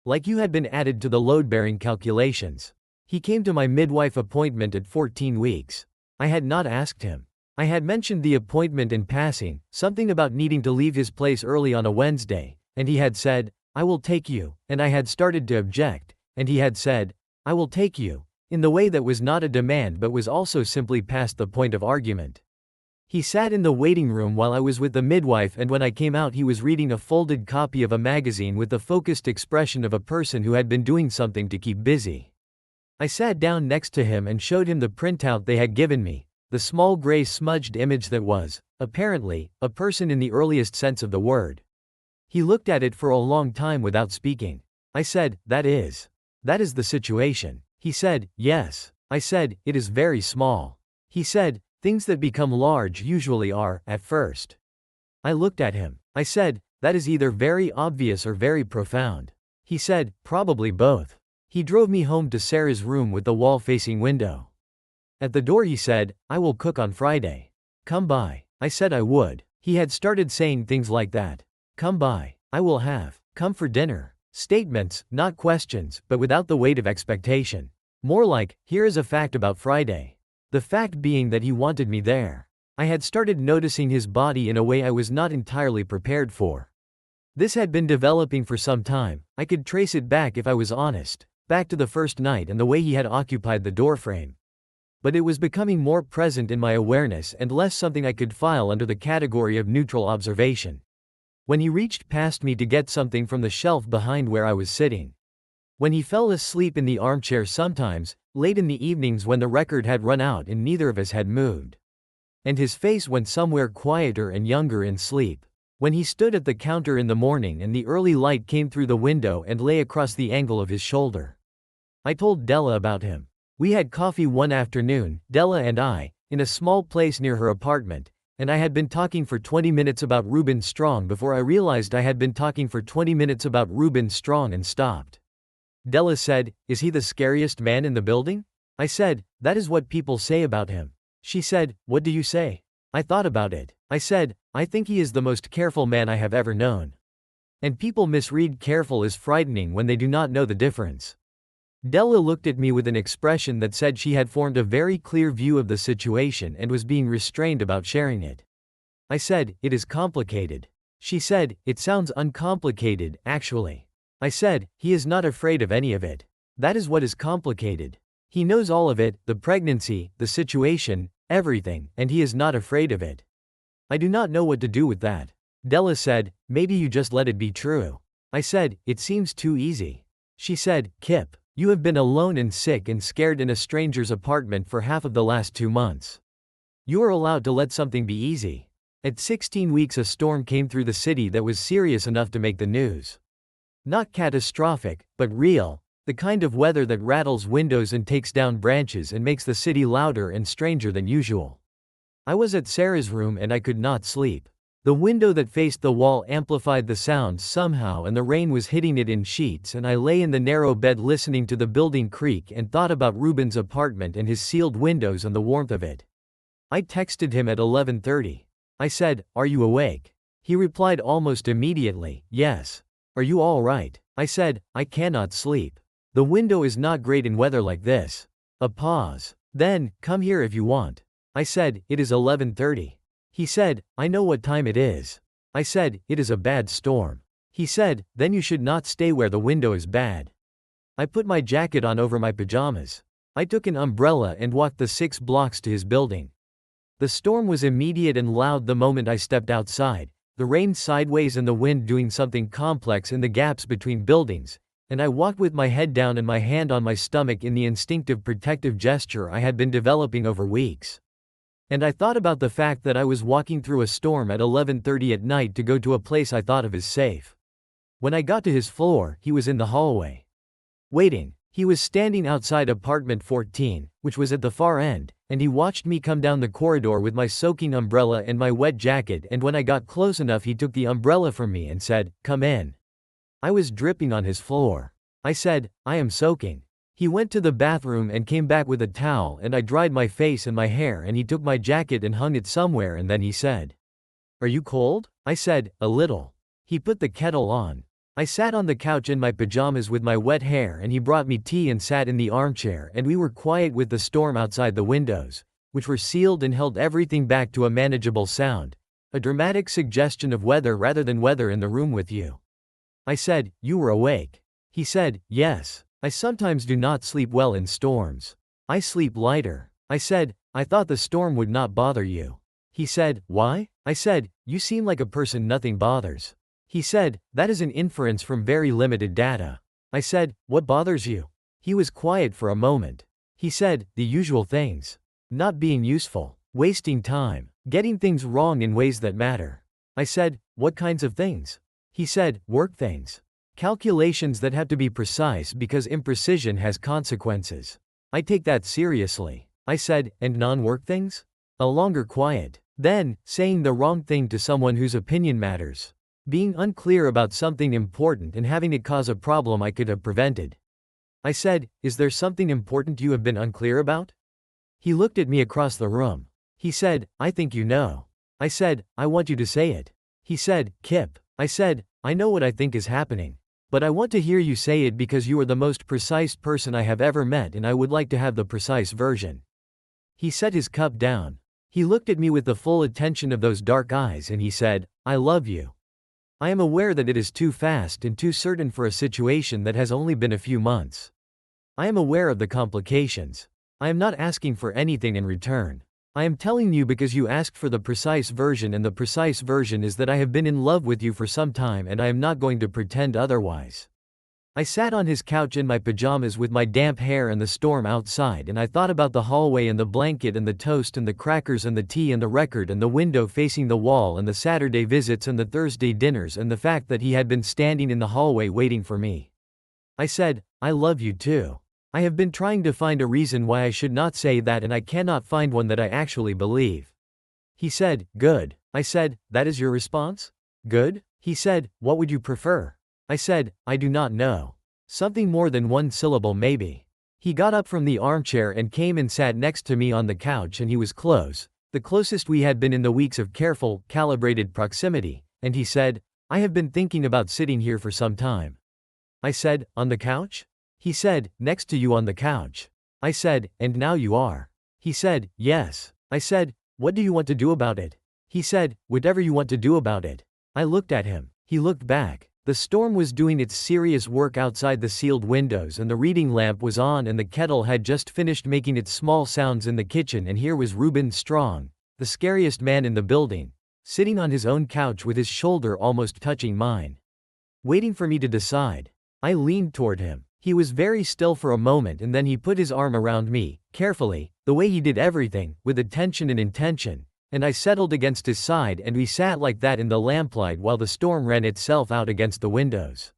Like you had been added to the load-bearing calculations. He came to my midwife appointment at 14 weeks. I had not asked him. I had mentioned the appointment in passing, something about needing to leave his place early on a Wednesday, and he had said, "I will take you," and I had started to object, and he had said, "I will take you," in the way that was not a demand but was also simply past the point of argument. He sat in the waiting room while I was with the midwife and when I came out he was reading a folded copy of a magazine with the focused expression of a person who had been doing something to keep busy. I sat down next to him and showed him the printout they had given me, the small gray smudged image that was, apparently, a person in the earliest sense of the word. He looked at it for a long time without speaking. I said, that is the situation." He said, "Yes." I said, "It is very small." He said, "Things that become large usually are, at first." I looked at him. I said, "That is either very obvious or very profound." He said, "Probably both." He drove me home to Sarah's room with the wall-facing window. At the door he said, "I will cook on Friday. Come by." I said I would. He had started saying things like that. "Come by. I will have. Come for dinner." Statements, not questions, but without the weight of expectation. More like, here is a fact about Friday. The fact being that he wanted me there. I had started noticing his body in a way I was not entirely prepared for. This had been developing for some time. I could trace it back if I was honest, back to the first night and the way he had occupied the doorframe. But it was becoming more present in my awareness and less something I could file under the category of neutral observation. When he reached past me to get something from the shelf behind where I was sitting. When he fell asleep in the armchair sometimes, late in the evenings when the record had run out and neither of us had moved. And his face went somewhere quieter and younger in sleep. When he stood at the counter in the morning and the early light came through the window and lay across the angle of his shoulder. I told Della about him. We had coffee one afternoon, Della and I, in a small place near her apartment, and I had been talking for 20 minutes about Reuben Strong before I realized I had been talking for 20 minutes about Reuben Strong and stopped. Della said, "Is he the scariest man in the building?" I said, "That is what people say about him." She said, "What do you say?" I thought about it. I said, "I think he is the most careful man I have ever known." And people misread careful as frightening when they do not know the difference. Della looked at me with an expression that said she had formed a very clear view of the situation and was being restrained about sharing it. I said, "It is complicated." She said, "It sounds uncomplicated, actually." I said, "He is not afraid of any of it. That is what is complicated. He knows all of it, the pregnancy, the situation, everything, and he is not afraid of it. I do not know what to do with that." Della said, "Maybe you just let it be true." I said, "It seems too easy." She said, "Kip, you have been alone and sick and scared in a stranger's apartment for half of the last 2 months. You are allowed to let something be easy. At 16 weeks a storm came through the city that was serious enough to make the news. Not catastrophic, but real, the kind of weather that rattles windows and takes down branches and makes the city louder and stranger than usual. I was at Sarah's room and I could not sleep. The window that faced the wall amplified the sound somehow and the rain was hitting it in sheets and I lay in the narrow bed listening to the building creak and thought about Reuben's apartment and his sealed windows and the warmth of it. I texted him at 11:30. I said, "Are you awake?" He replied almost immediately, "Yes. Are you all right?" I said, "I cannot sleep. The window is not great in weather like this." A pause. Then, "Come here if you want." I said, "It is 11:30. He said, "I know what time it is." I said, "It is a bad storm." He said, "Then you should not stay where the window is bad." I put my jacket on over my pajamas. I took an umbrella and walked the 6 blocks to his building. The storm was immediate and loud the moment I stepped outside, the rain sideways and the wind doing something complex in the gaps between buildings, and I walked with my head down and my hand on my stomach in the instinctive protective gesture I had been developing over weeks. And I thought about the fact that I was walking through a storm at 11:30 at night to go to a place I thought of as safe. When I got to his floor, he was in the hallway. Waiting. He was standing outside apartment 14, which was at the far end, and he watched me come down the corridor with my soaking umbrella and my wet jacket, and when I got close enough he took the umbrella from me and said, "Come in." I was dripping on his floor. I said, "I am soaking." He went to the bathroom and came back with a towel and I dried my face and my hair and he took my jacket and hung it somewhere and then he said, "Are you cold?" I said, "A little." He put the kettle on. I sat on the couch in my pajamas with my wet hair and he brought me tea and sat in the armchair and we were quiet with the storm outside the windows, which were sealed and held everything back to a manageable sound, a dramatic suggestion of weather rather than weather in the room with you. I said, "You were awake." He said, "Yes. I sometimes do not sleep well in storms. I sleep lighter." I said, "I thought the storm would not bother you." He said, "Why?" I said, "You seem like a person nothing bothers." He said, "That is an inference from very limited data." I said, "What bothers you?" He was quiet for a moment. He said, "The usual things. Not being useful. Wasting time. Getting things wrong in ways that matter." I said, "What kinds of things?" He said, "Work things. Calculations that have to be precise because imprecision has consequences. I take that seriously." I said, "And non-work things?" A longer quiet. Then, saying the wrong thing to someone whose opinion matters. Being unclear about something important and having it cause a problem I could have prevented. I said, "Is there something important you have been unclear about?" He looked at me across the room. He said, "I think you know." I said, "I want you to say it." He said, "Kip." I said, "I know what I think is happening. But I want to hear you say it because you are the most precise person I have ever met and I would like to have the precise version." He set his cup down. He looked at me with the full attention of those dark eyes and he said, "I love you. I am aware that it is too fast and too certain for a situation that has only been a few months. I am aware of the complications. I am not asking for anything in return. I am telling you because you asked for the precise version, and the precise version is that I have been in love with you for some time and I am not going to pretend otherwise." I sat on his couch in my pajamas with my damp hair and the storm outside, and I thought about the hallway and the blanket and the toast and the crackers and the tea and the record and the window facing the wall and the Saturday visits and the Thursday dinners and the fact that he had been standing in the hallway waiting for me. I said, "I love you too. I have been trying to find a reason why I should not say that and I cannot find one that I actually believe." He said, "Good." I said, "That is your response? Good?" He said, "What would you prefer?" I said, "I do not know. Something more than one syllable maybe." He got up from the armchair and came and sat next to me on the couch, and he was close, the closest we had been in the weeks of careful, calibrated proximity, and he said, "I have been thinking about sitting here for some time." I said, "On the couch?" He said, "Next to you on the couch." I said, "And now you are." He said, "Yes." I said, "What do you want to do about it?" He said, "Whatever you want to do about it." I looked at him. He looked back. The storm was doing its serious work outside the sealed windows, and the reading lamp was on, and the kettle had just finished making its small sounds in the kitchen, and here was Reuben Strong, the scariest man in the building, sitting on his own couch with his shoulder almost touching mine, waiting for me to decide. I leaned toward him. He was very still for a moment, and then he put his arm around me, carefully, the way he did everything, with attention and intention, and I settled against his side, and we sat like that in the lamplight while the storm ran itself out against the windows.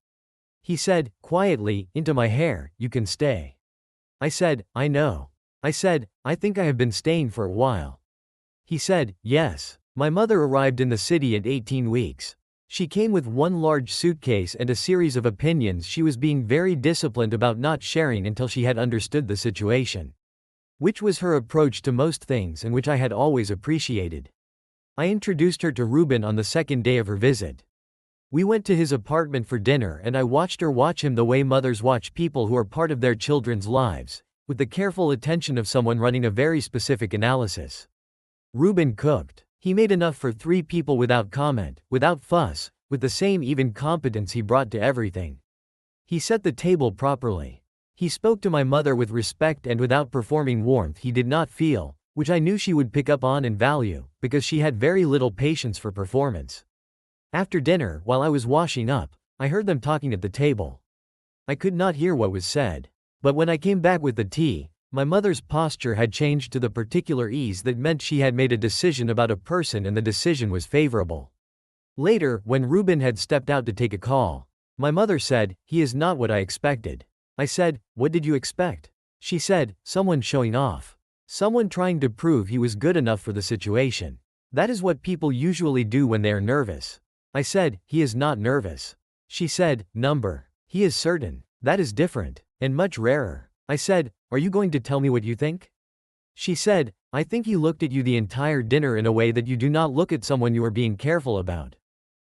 He said, quietly, into my hair, "You can stay." I said, "I know." I said, "I think I have been staying for a while." He said, "Yes. My mother arrived in the city at 18 weeks. She came with one large suitcase and a series of opinions she was being very disciplined about not sharing until she had understood the situation. Which was her approach to most things and which I had always appreciated. I introduced her to Reuben on the second day of her visit. We went to his apartment for dinner and I watched her watch him the way mothers watch people who are part of their children's lives, with the careful attention of someone running a very specific analysis. Reuben cooked. He made enough for 3 people without comment, without fuss, with the same even competence he brought to everything. He set the table properly. He spoke to my mother with respect and without performing warmth he did not feel, which I knew she would pick up on and value, because she had very little patience for performance. After dinner, while I was washing up, I heard them talking at the table. I could not hear what was said. But when I came back with the tea, my mother's posture had changed to the particular ease that meant she had made a decision about a person and the decision was favorable. Later, when Reuben had stepped out to take a call, my mother said, "He is not what I expected." I said, "What did you expect?" She said, "Someone showing off. Someone trying to prove he was good enough for the situation. That is what people usually do when they are nervous." I said, "He is not nervous." She said, "Number. He is certain. That is different, and much rarer." I said, "Are you going to tell me what you think?" She said, "I think he looked at you the entire dinner in a way that you do not look at someone you are being careful about.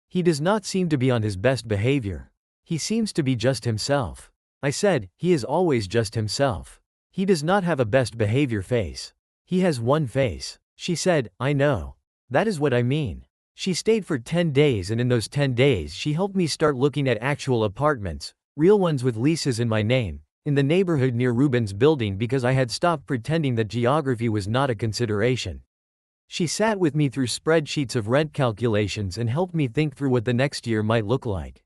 He does not seem to be on his best behavior. He seems to be just himself." I said, "He is always just himself. He does not have a best behavior face. He has one face." She said, "I know. That is what I mean." She stayed for 10 days, and in those 10 days she helped me start looking at actual apartments, real ones with leases in my name, in the neighborhood near Reuben's building, because I had stopped pretending that geography was not a consideration. She sat with me through spreadsheets of rent calculations and helped me think through what the next year might look like.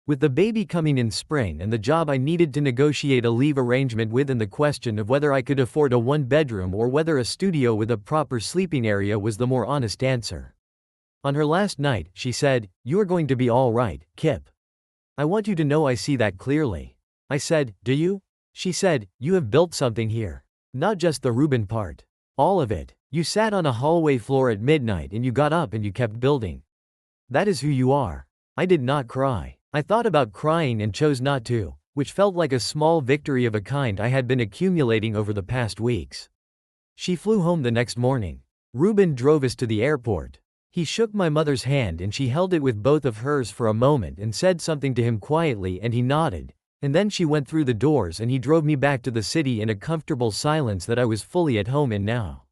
With the baby coming in spring and the job I needed to negotiate a leave arrangement with, and the question of whether I could afford a 1-bedroom or whether a studio with a proper sleeping area was the more honest answer. On her last night, she said, "You are going to be all right, Kip. I want you to know I see that clearly." I said, "Do you?" She said, "You have built something here. Not just the Reuben part. All of it. You sat on a hallway floor at midnight and you got up and you kept building. That is who you are." I did not cry. I thought about crying and chose not to, which felt like a small victory of a kind I had been accumulating over the past weeks. She flew home the next morning. Reuben drove us to the airport. He shook my mother's hand and she held it with both of hers for a moment and said something to him quietly, and he nodded, and then she went through the doors and he drove me back to the city in a comfortable silence that I was fully at home in now.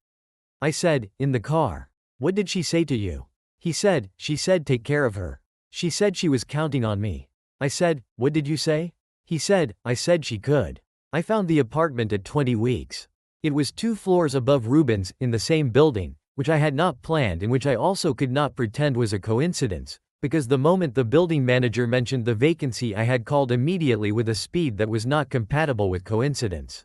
I said, in the car. What did she say to you? He said, she said take care of her. She said she was counting on me. I said, what did you say? He said, I said she could. I found the apartment at 20 weeks. It was 2 floors above Ruben's, in the same building, which I had not planned and which I also could not pretend was a coincidence, because the moment the building manager mentioned the vacancy I had called immediately with a speed that was not compatible with coincidence.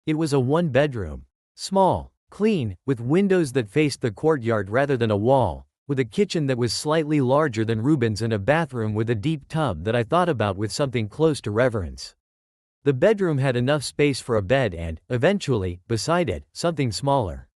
It was a 1-bedroom. Small, clean, with windows that faced the courtyard rather than a wall, with a kitchen that was slightly larger than Ruben's and a bathroom with a deep tub that I thought about with something close to reverence. The bedroom had enough space for a bed and, eventually, beside it, something smaller.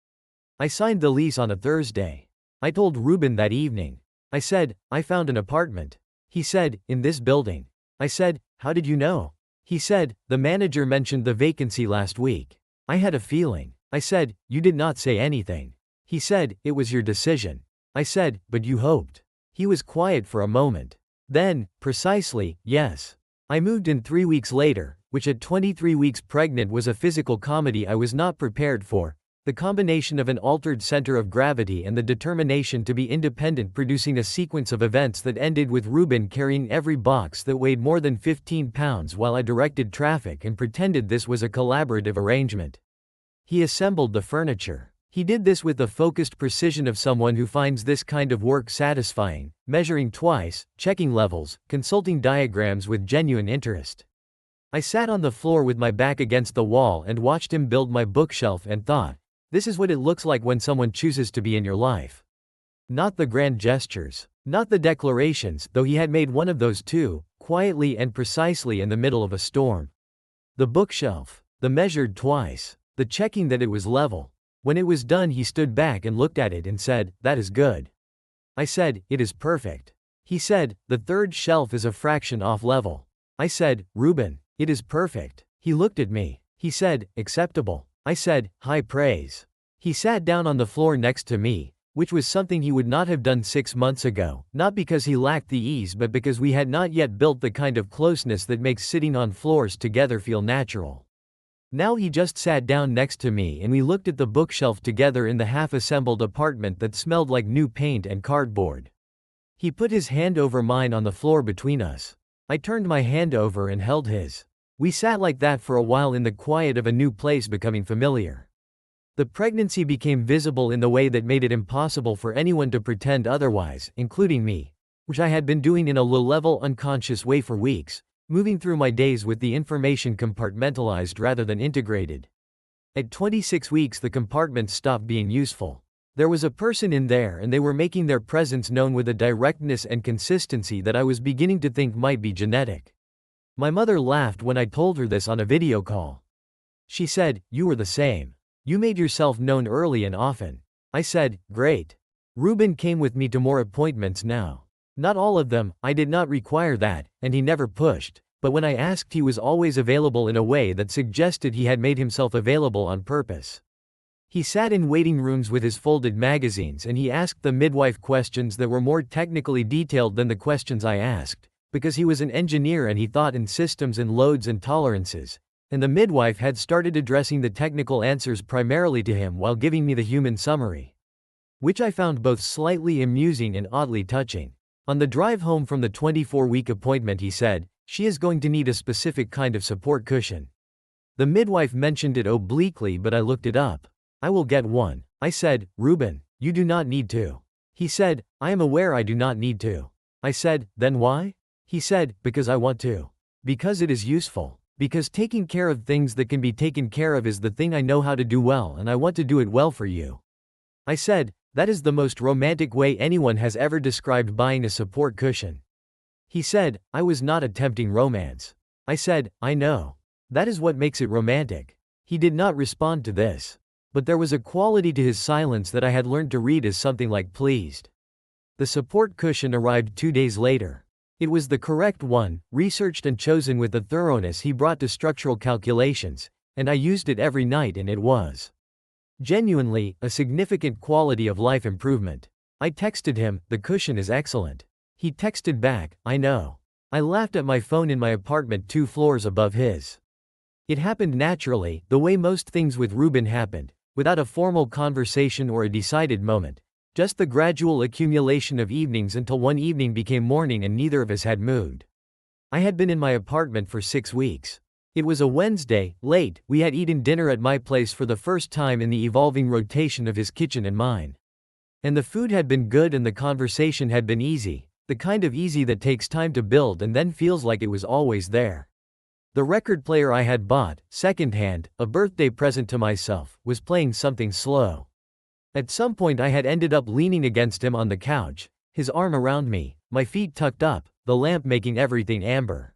I signed the lease on a Thursday. I told Ruben that evening. I said, I found an apartment. He said, in this building. I said, how did you know? He said, the manager mentioned the vacancy last week. I had a feeling. I said, you did not say anything. He said, it was your decision. I said, but you hoped. He was quiet for a moment. Then, precisely, yes. I moved in 3 weeks later, which at 23 weeks pregnant was a physical comedy I was not prepared for. The combination of an altered center of gravity and the determination to be independent producing a sequence of events that ended with Ruben carrying every box that weighed more than 15 pounds while I directed traffic and pretended this was a collaborative arrangement. He assembled the furniture. He did this with the focused precision of someone who finds this kind of work satisfying, measuring twice, checking levels, consulting diagrams with genuine interest. I sat on the floor with my back against the wall and watched him build my bookshelf and thought, this is what it looks like when someone chooses to be in your life. Not the grand gestures, not the declarations, though he had made one of those too, quietly and precisely in the middle of a storm. The bookshelf, the measured twice, the checking that it was level. When it was done he stood back and looked at it and said, that is good. I said, it is perfect. He said, the third shelf is a fraction off level. I said, Ruben, it is perfect. He looked at me. He said, acceptable. I said, high praise. He sat down on the floor next to me, which was something he would not have done 6 months ago, not because he lacked the ease but because we had not yet built the kind of closeness that makes sitting on floors together feel natural. Now he just sat down next to me and we looked at the bookshelf together in the half-assembled apartment that smelled like new paint and cardboard. He put his hand over mine on the floor between us. I turned my hand over and held his. We sat like that for a while in the quiet of a new place becoming familiar. The pregnancy became visible in the way that made it impossible for anyone to pretend otherwise, including me, which I had been doing in a low-level unconscious way for weeks, moving through my days with the information compartmentalized rather than integrated. At 26 weeks the compartments stopped being useful. There was a person in there and they were making their presence known with a directness and consistency that I was beginning to think might be genetic. My mother laughed when I told her this on a video call. She said, you were the same. You made yourself known early and often. I said, great. Ruben came with me to more appointments now. Not all of them, I did not require that, and he never pushed, but when I asked he was always available in a way that suggested he had made himself available on purpose. He sat in waiting rooms with his folded magazines and he asked the midwife questions that were more technically detailed than the questions I asked, because he was an engineer and he thought in systems and loads and tolerances, and the midwife had started addressing the technical answers primarily to him while giving me the human summary. Which I found both slightly amusing and oddly touching. On the drive home from the 24-week appointment he said, she is going to need a specific kind of support cushion. The midwife mentioned it obliquely but I looked it up. I will get one. I said, Ruben, you do not need to. He said, I am aware I do not need to. I said, then why? He said, because I want to. Because it is useful. Because taking care of things that can be taken care of is the thing I know how to do well and I want to do it well for you. I said, that is the most romantic way anyone has ever described buying a support cushion. He said, I was not attempting romance. I said, I know. That is what makes it romantic. He did not respond to this. But there was a quality to his silence that I had learned to read as something like pleased. The support cushion arrived 2 days later. It was the correct one, researched and chosen with the thoroughness he brought to structural calculations, and I used it every night and it was genuinely a significant quality of life improvement. I texted him, the cushion is excellent. He texted back, I know. I laughed at my phone in my apartment 2 floors above his. It happened naturally, the way most things with Ruben happened, without a formal conversation or a decided moment. Just the gradual accumulation of evenings until one evening became morning and neither of us had moved. I had been in my apartment for 6 weeks. It was a Wednesday, late, we had eaten dinner at my place for the first time in the evolving rotation of his kitchen and mine. And the food had been good and the conversation had been easy, the kind of easy that takes time to build and then feels like it was always there. The record player I had bought, secondhand, a birthday present to myself, was playing something slow. At some point I had ended up leaning against him on the couch, his arm around me, my feet tucked up, the lamp making everything amber.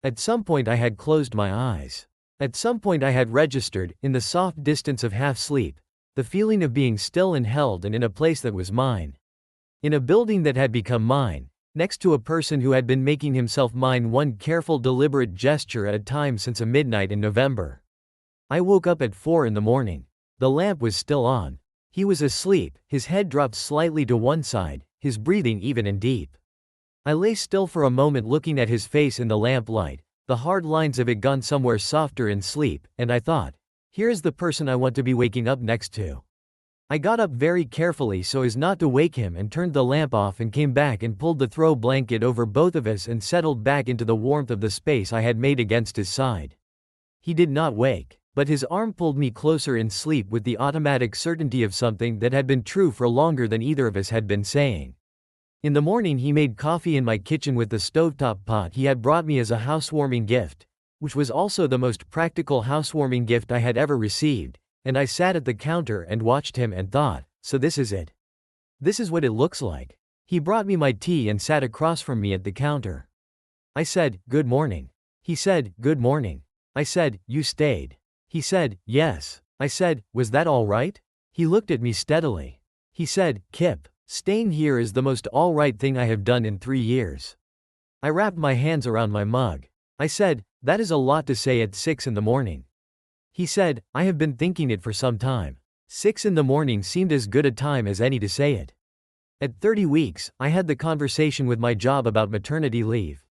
At some point I had closed my eyes. At some point I had registered, in the soft distance of half-sleep, the feeling of being still and held and in a place that was mine. In a building that had become mine, next to a person who had been making himself mine, one careful deliberate gesture at a time since a midnight in November. I woke up at 4 in the morning. The lamp was still on. He was asleep, his head dropped slightly to one side, his breathing even and deep. I lay still for a moment looking at his face in the lamplight, the hard lines of it gone somewhere softer in sleep, and I thought, here is the person I want to be waking up next to. I got up very carefully so as not to wake him and turned the lamp off and came back and pulled the throw blanket over both of us and settled back into the warmth of the space I had made against his side. He did not wake, but his arm pulled me closer in sleep with the automatic certainty of something that had been true for longer than either of us had been saying. In the morning he made coffee in my kitchen with the stovetop pot he had brought me as a housewarming gift, which was also the most practical housewarming gift I had ever received, and I sat at the counter and watched him and thought, so this is it. This is what it looks like. He brought me my tea and sat across from me at the counter. I said, good morning. He said, good morning. I said, you stayed. He said, yes. I said, was that all right? He looked at me steadily. He said, Kip, staying here is the most all right thing I have done in 3 years. I wrapped my hands around my mug. I said, that is a lot to say at 6 in the morning. He said, I have been thinking it for some time. 6 in the morning seemed as good a time as any to say it. At 30 weeks, I had the conversation with my job about maternity leave,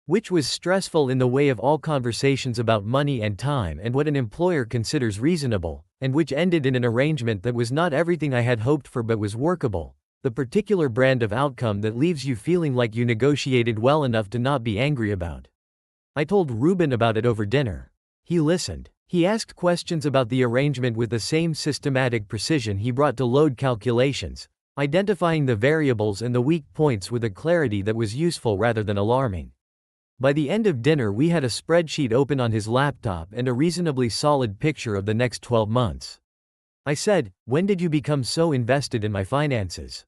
which was stressful in the way of all conversations about money and time and what an employer considers reasonable, and which ended in an arrangement that was not everything I had hoped for but was workable, the particular brand of outcome that leaves you feeling like you negotiated well enough to not be angry about. I told Ruben about it over dinner. He listened. He asked questions about the arrangement with the same systematic precision he brought to load calculations, identifying the variables and the weak points with a clarity that was useful rather than alarming. By the end of dinner we had a spreadsheet open on his laptop and a reasonably solid picture of the next 12 months. I said, when did you become so invested in my finances?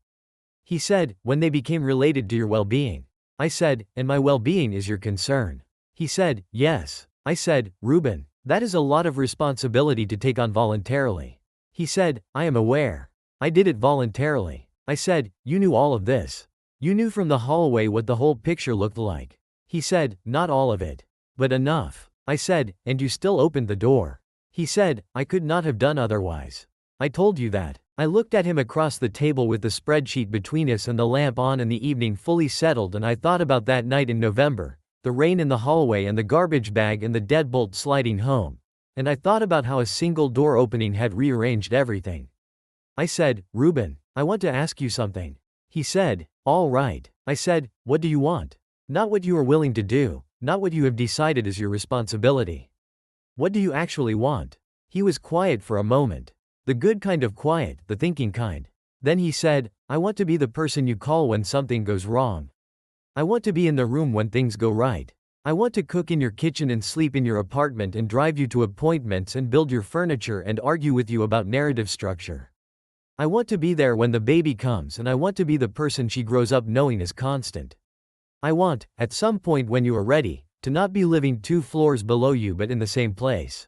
He said, when they became related to your well-being. I said, and my well-being is your concern. He said, yes. I said, Ruben, that is a lot of responsibility to take on voluntarily. He said, I am aware. I did it voluntarily. I said, you knew all of this. You knew from the hallway what the whole picture looked like. He said, not all of it. But enough. I said, and you still opened the door. He said, I could not have done otherwise. I told you that. I looked at him across the table with the spreadsheet between us and the lamp on and the evening fully settled, and I thought about that night in November, the rain in the hallway and the garbage bag and the deadbolt sliding home, and I thought about how a single door opening had rearranged everything. I said, Ruben, I want to ask you something. He said, all right. I said, what do you want? Not what you are willing to do, not what you have decided is your responsibility. What do you actually want? He was quiet for a moment. The good kind of quiet, the thinking kind. Then he said, I want to be the person you call when something goes wrong. I want to be in the room when things go right. I want to cook in your kitchen and sleep in your apartment and drive you to appointments and build your furniture and argue with you about narrative structure. I want to be there when the baby comes, and I want to be the person she grows up knowing is constant. I want, at some point when you are ready, to not be living 2 floors below you but in the same place.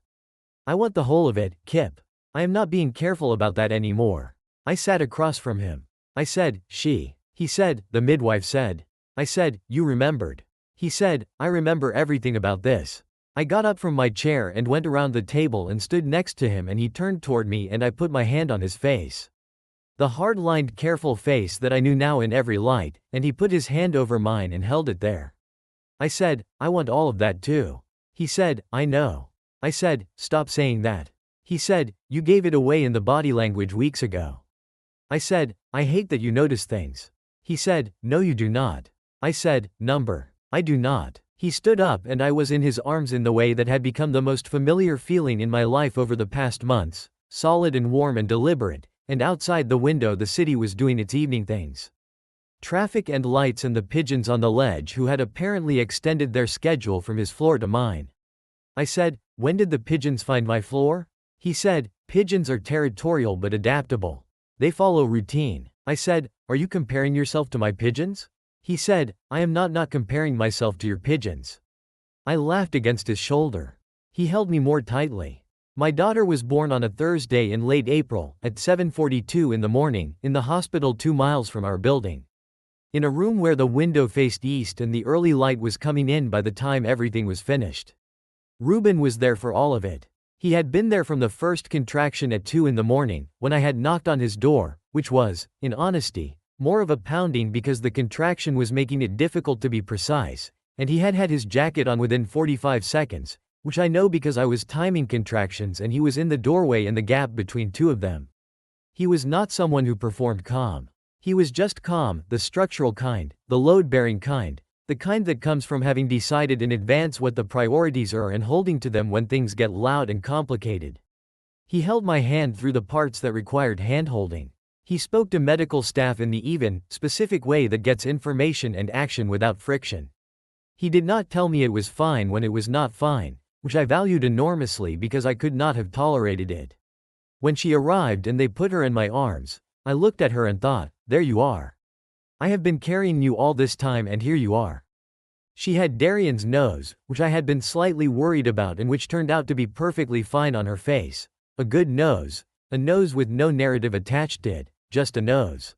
I want the whole of it, Kip. I am not being careful about that anymore. I sat across from him. I said, she. He said, the midwife said. I said, you remembered. He said, I remember everything about this. I got up from my chair and went around the table and stood next to him, and he turned toward me and I put my hand on his face. The hard-lined, careful face that I knew now in every light, and he put his hand over mine and held it there. I said, I want all of that too. He said, I know. I said, stop saying that. He said, "You gave it away in the body language weeks ago." I said, "I hate that you notice things." He said, "No you do not." I said, "Number. I do not." He stood up and I was in his arms in the way that had become the most familiar feeling in my life over the past months, solid and warm and deliberate, and outside the window the city was doing its evening things. Traffic and lights and the pigeons on the ledge who had apparently extended their schedule from his floor to mine. I said, "When did the pigeons find my floor?" He said, "Pigeons are territorial but adaptable. They follow routine." I said, "Are you comparing yourself to my pigeons?" He said, "I am not comparing myself to your pigeons." I laughed against his shoulder. He held me more tightly. My daughter was born on a Thursday in late April, at 7:42 in the morning, in the hospital 2 miles from our building. In a room where the window faced east and the early light was coming in by the time everything was finished. Ruben was there for all of it. He had been there from the first contraction at 2 in the morning, when I had knocked on his door, which was, in honesty, more of a pounding because the contraction was making it difficult to be precise, and he had had his jacket on within 45 seconds, which I know because I was timing contractions and he was in the doorway in the gap between two of them. He was not someone who performed calm. He was just calm, the structural kind, the load-bearing kind, the kind that comes from having decided in advance what the priorities are and holding to them when things get loud and complicated. He held my hand through the parts that required hand-holding. He spoke to medical staff in the even, specific way that gets information and action without friction. He did not tell me it was fine when it was not fine, which I valued enormously because I could not have tolerated it. When she arrived and they put her in my arms, I looked at her and thought, "There you are. I have been carrying you all this time and here you are." She had Darian's nose, which I had been slightly worried about and which turned out to be perfectly fine on her face. A good nose. A nose with no narrative attached to it, just a nose.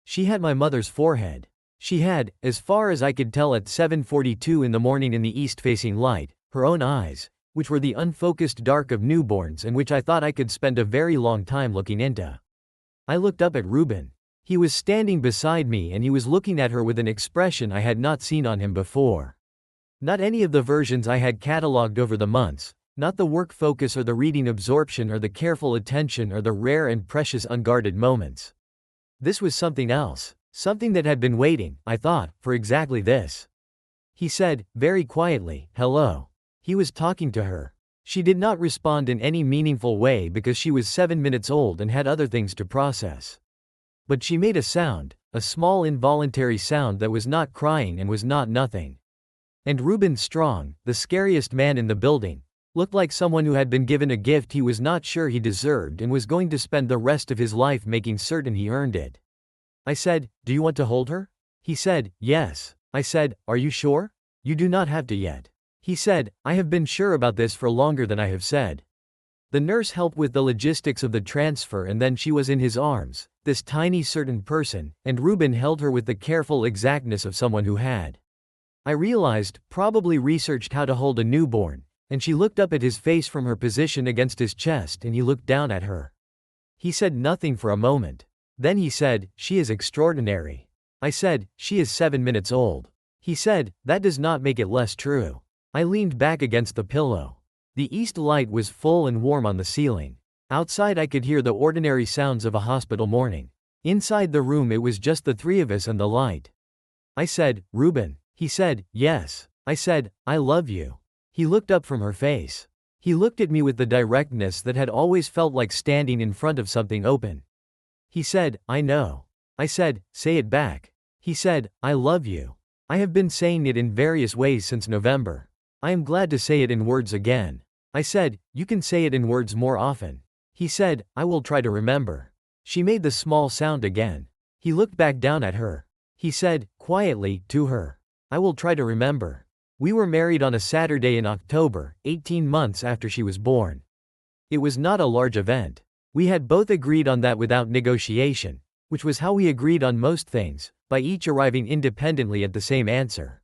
She had my mother's forehead. She had, as far as I could tell at 7:42 in the morning in the east-facing light, her own eyes, which were the unfocused dark of newborns and which I thought I could spend a very long time looking into. I looked up at Ruben. He was standing beside me and he was looking at her with an expression I had not seen on him before. Not any of the versions I had catalogued over the months, not the work focus or the reading absorption or the careful attention or the rare and precious unguarded moments. This was something else, something that had been waiting, I thought, for exactly this. He said, very quietly, "Hello." He was talking to her. She did not respond in any meaningful way because she was 7 minutes old and had other things to process. But she made a sound, a small involuntary sound that was not crying and was not nothing. And Ruben Strong, the scariest man in the building, looked like someone who had been given a gift he was not sure he deserved and was going to spend the rest of his life making certain he earned it. I said, "Do you want to hold her?" He said, "Yes." I said, "Are you sure? You do not have to yet." He said, "I have been sure about this for longer than I have said." The nurse helped with the logistics of the transfer and then she was in his arms, this tiny certain person, and Ruben held her with the careful exactness of someone who had. I realized, probably researched how to hold a newborn, and she looked up at his face from her position against his chest and he looked down at her. He said nothing for a moment. Then he said, "She is extraordinary." I said, "She is 7 minutes old." He said, "That does not make it less true." I leaned back against the pillow. The east light was full and warm on the ceiling. Outside I could hear the ordinary sounds of a hospital morning. Inside the room it was just the three of us and the light. I said, "Ruben." He said, "Yes." I said, "I love you." He looked up from her face. He looked at me with the directness that had always felt like standing in front of something open. He said, "I know." I said, "Say it back." He said, "I love you." I have been saying it in various ways since November. I am glad to say it in words again. I said, "You can say it in words more often." He said, "I will try to remember." She made the small sound again. He looked back down at her. He said, quietly, to her, "I will try to remember." We were married on a Saturday in October, 18 months after she was born. It was not a large event. We had both agreed on that without negotiation, which was how we agreed on most things, by each arriving independently at the same answer.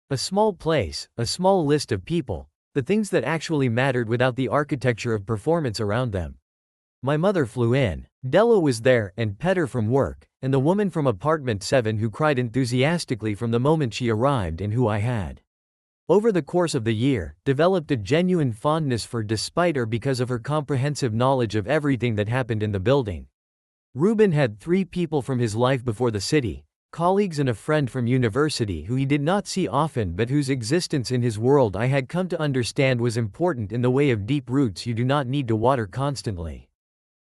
A small place, a small list of people, the things that actually mattered without the architecture of performance around them. My mother flew in. Della was there, and Petter from work, and the woman from apartment 7 who cried enthusiastically from the moment she arrived and who I had Over the course of the year, developed a genuine fondness for despite her because of her comprehensive knowledge of everything that happened in the building. Ruben had 3 people from his life before the city, colleagues and a friend from university who he did not see often but whose existence in his world I had come to understand was important in the way of deep roots you do not need to water constantly.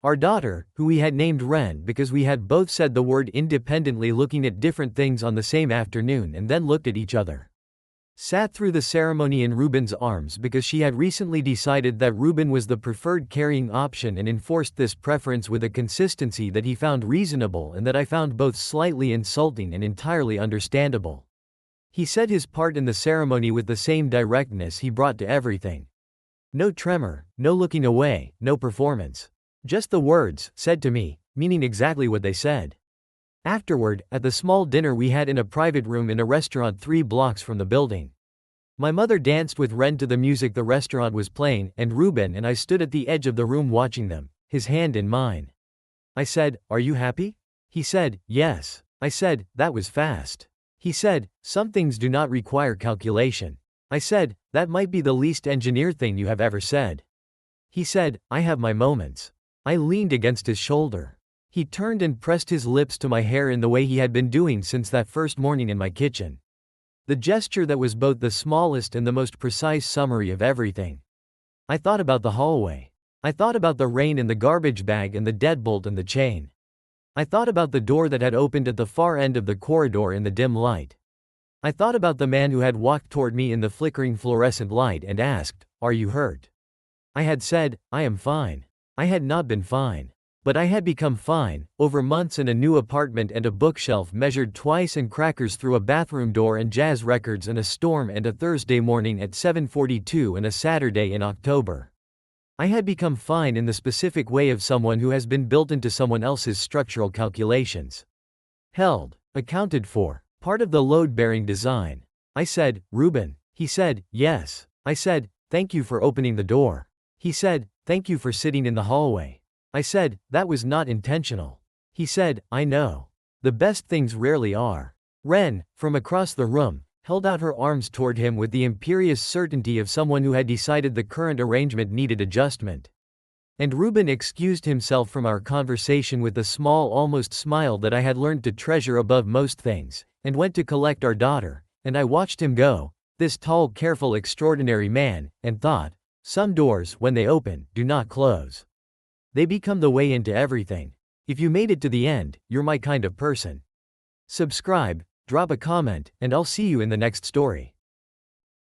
Our daughter, who we had named Ren because we had both said the word independently looking at different things on the same afternoon and then looked at each other. Sat through the ceremony in Ruben's arms because she had recently decided that Ruben was the preferred carrying option and enforced this preference with a consistency that he found reasonable and that I found both slightly insulting and entirely understandable. He said his part in the ceremony with the same directness he brought to everything. No tremor, no looking away, no performance. Just the words, said to me, meaning exactly what they said. Afterward, at the small dinner we had in a private room in a restaurant 3 blocks from the building. My mother danced with Ren to the music the restaurant was playing, and Ruben and I stood at the edge of the room watching them, his hand in mine. I said, "Are you happy?" He said, "Yes." I said, "That was fast." He said, "Some things do not require calculation." I said, "That might be the least engineer thing you have ever said." He said, "I have my moments." I leaned against his shoulder. He turned and pressed his lips to my hair in the way he had been doing since that first morning in my kitchen. The gesture that was both the smallest and the most precise summary of everything. I thought about the hallway. I thought about the rain and the garbage bag and the deadbolt and the chain. I thought about the door that had opened at the far end of the corridor in the dim light. I thought about the man who had walked toward me in the flickering fluorescent light and asked, "Are you hurt?" I had said, "I am fine." I had not been fine. But I had become fine, over months and a new apartment and a bookshelf measured twice and crackers through a bathroom door and jazz records and a storm and a Thursday morning at 7:42 and a Saturday in October. I had become fine in the specific way of someone who has been built into someone else's structural calculations. Held, accounted for, part of the load-bearing design. I said, "Ruben." He said, "Yes." I said, "Thank you for opening the door." He said, "Thank you for sitting in the hallway." I said, "That was not intentional." He said, "I know. The best things rarely are." Ren, from across the room, held out her arms toward him with the imperious certainty of someone who had decided the current arrangement needed adjustment. And Ruben excused himself from our conversation with the small almost smile that I had learned to treasure above most things, and went to collect our daughter, and I watched him go, this tall, careful, extraordinary man, and thought, some doors, when they open, do not close. They become the way into everything. If you made it to the end, you're my kind of person. Subscribe, drop a comment, and I'll see you in the next story.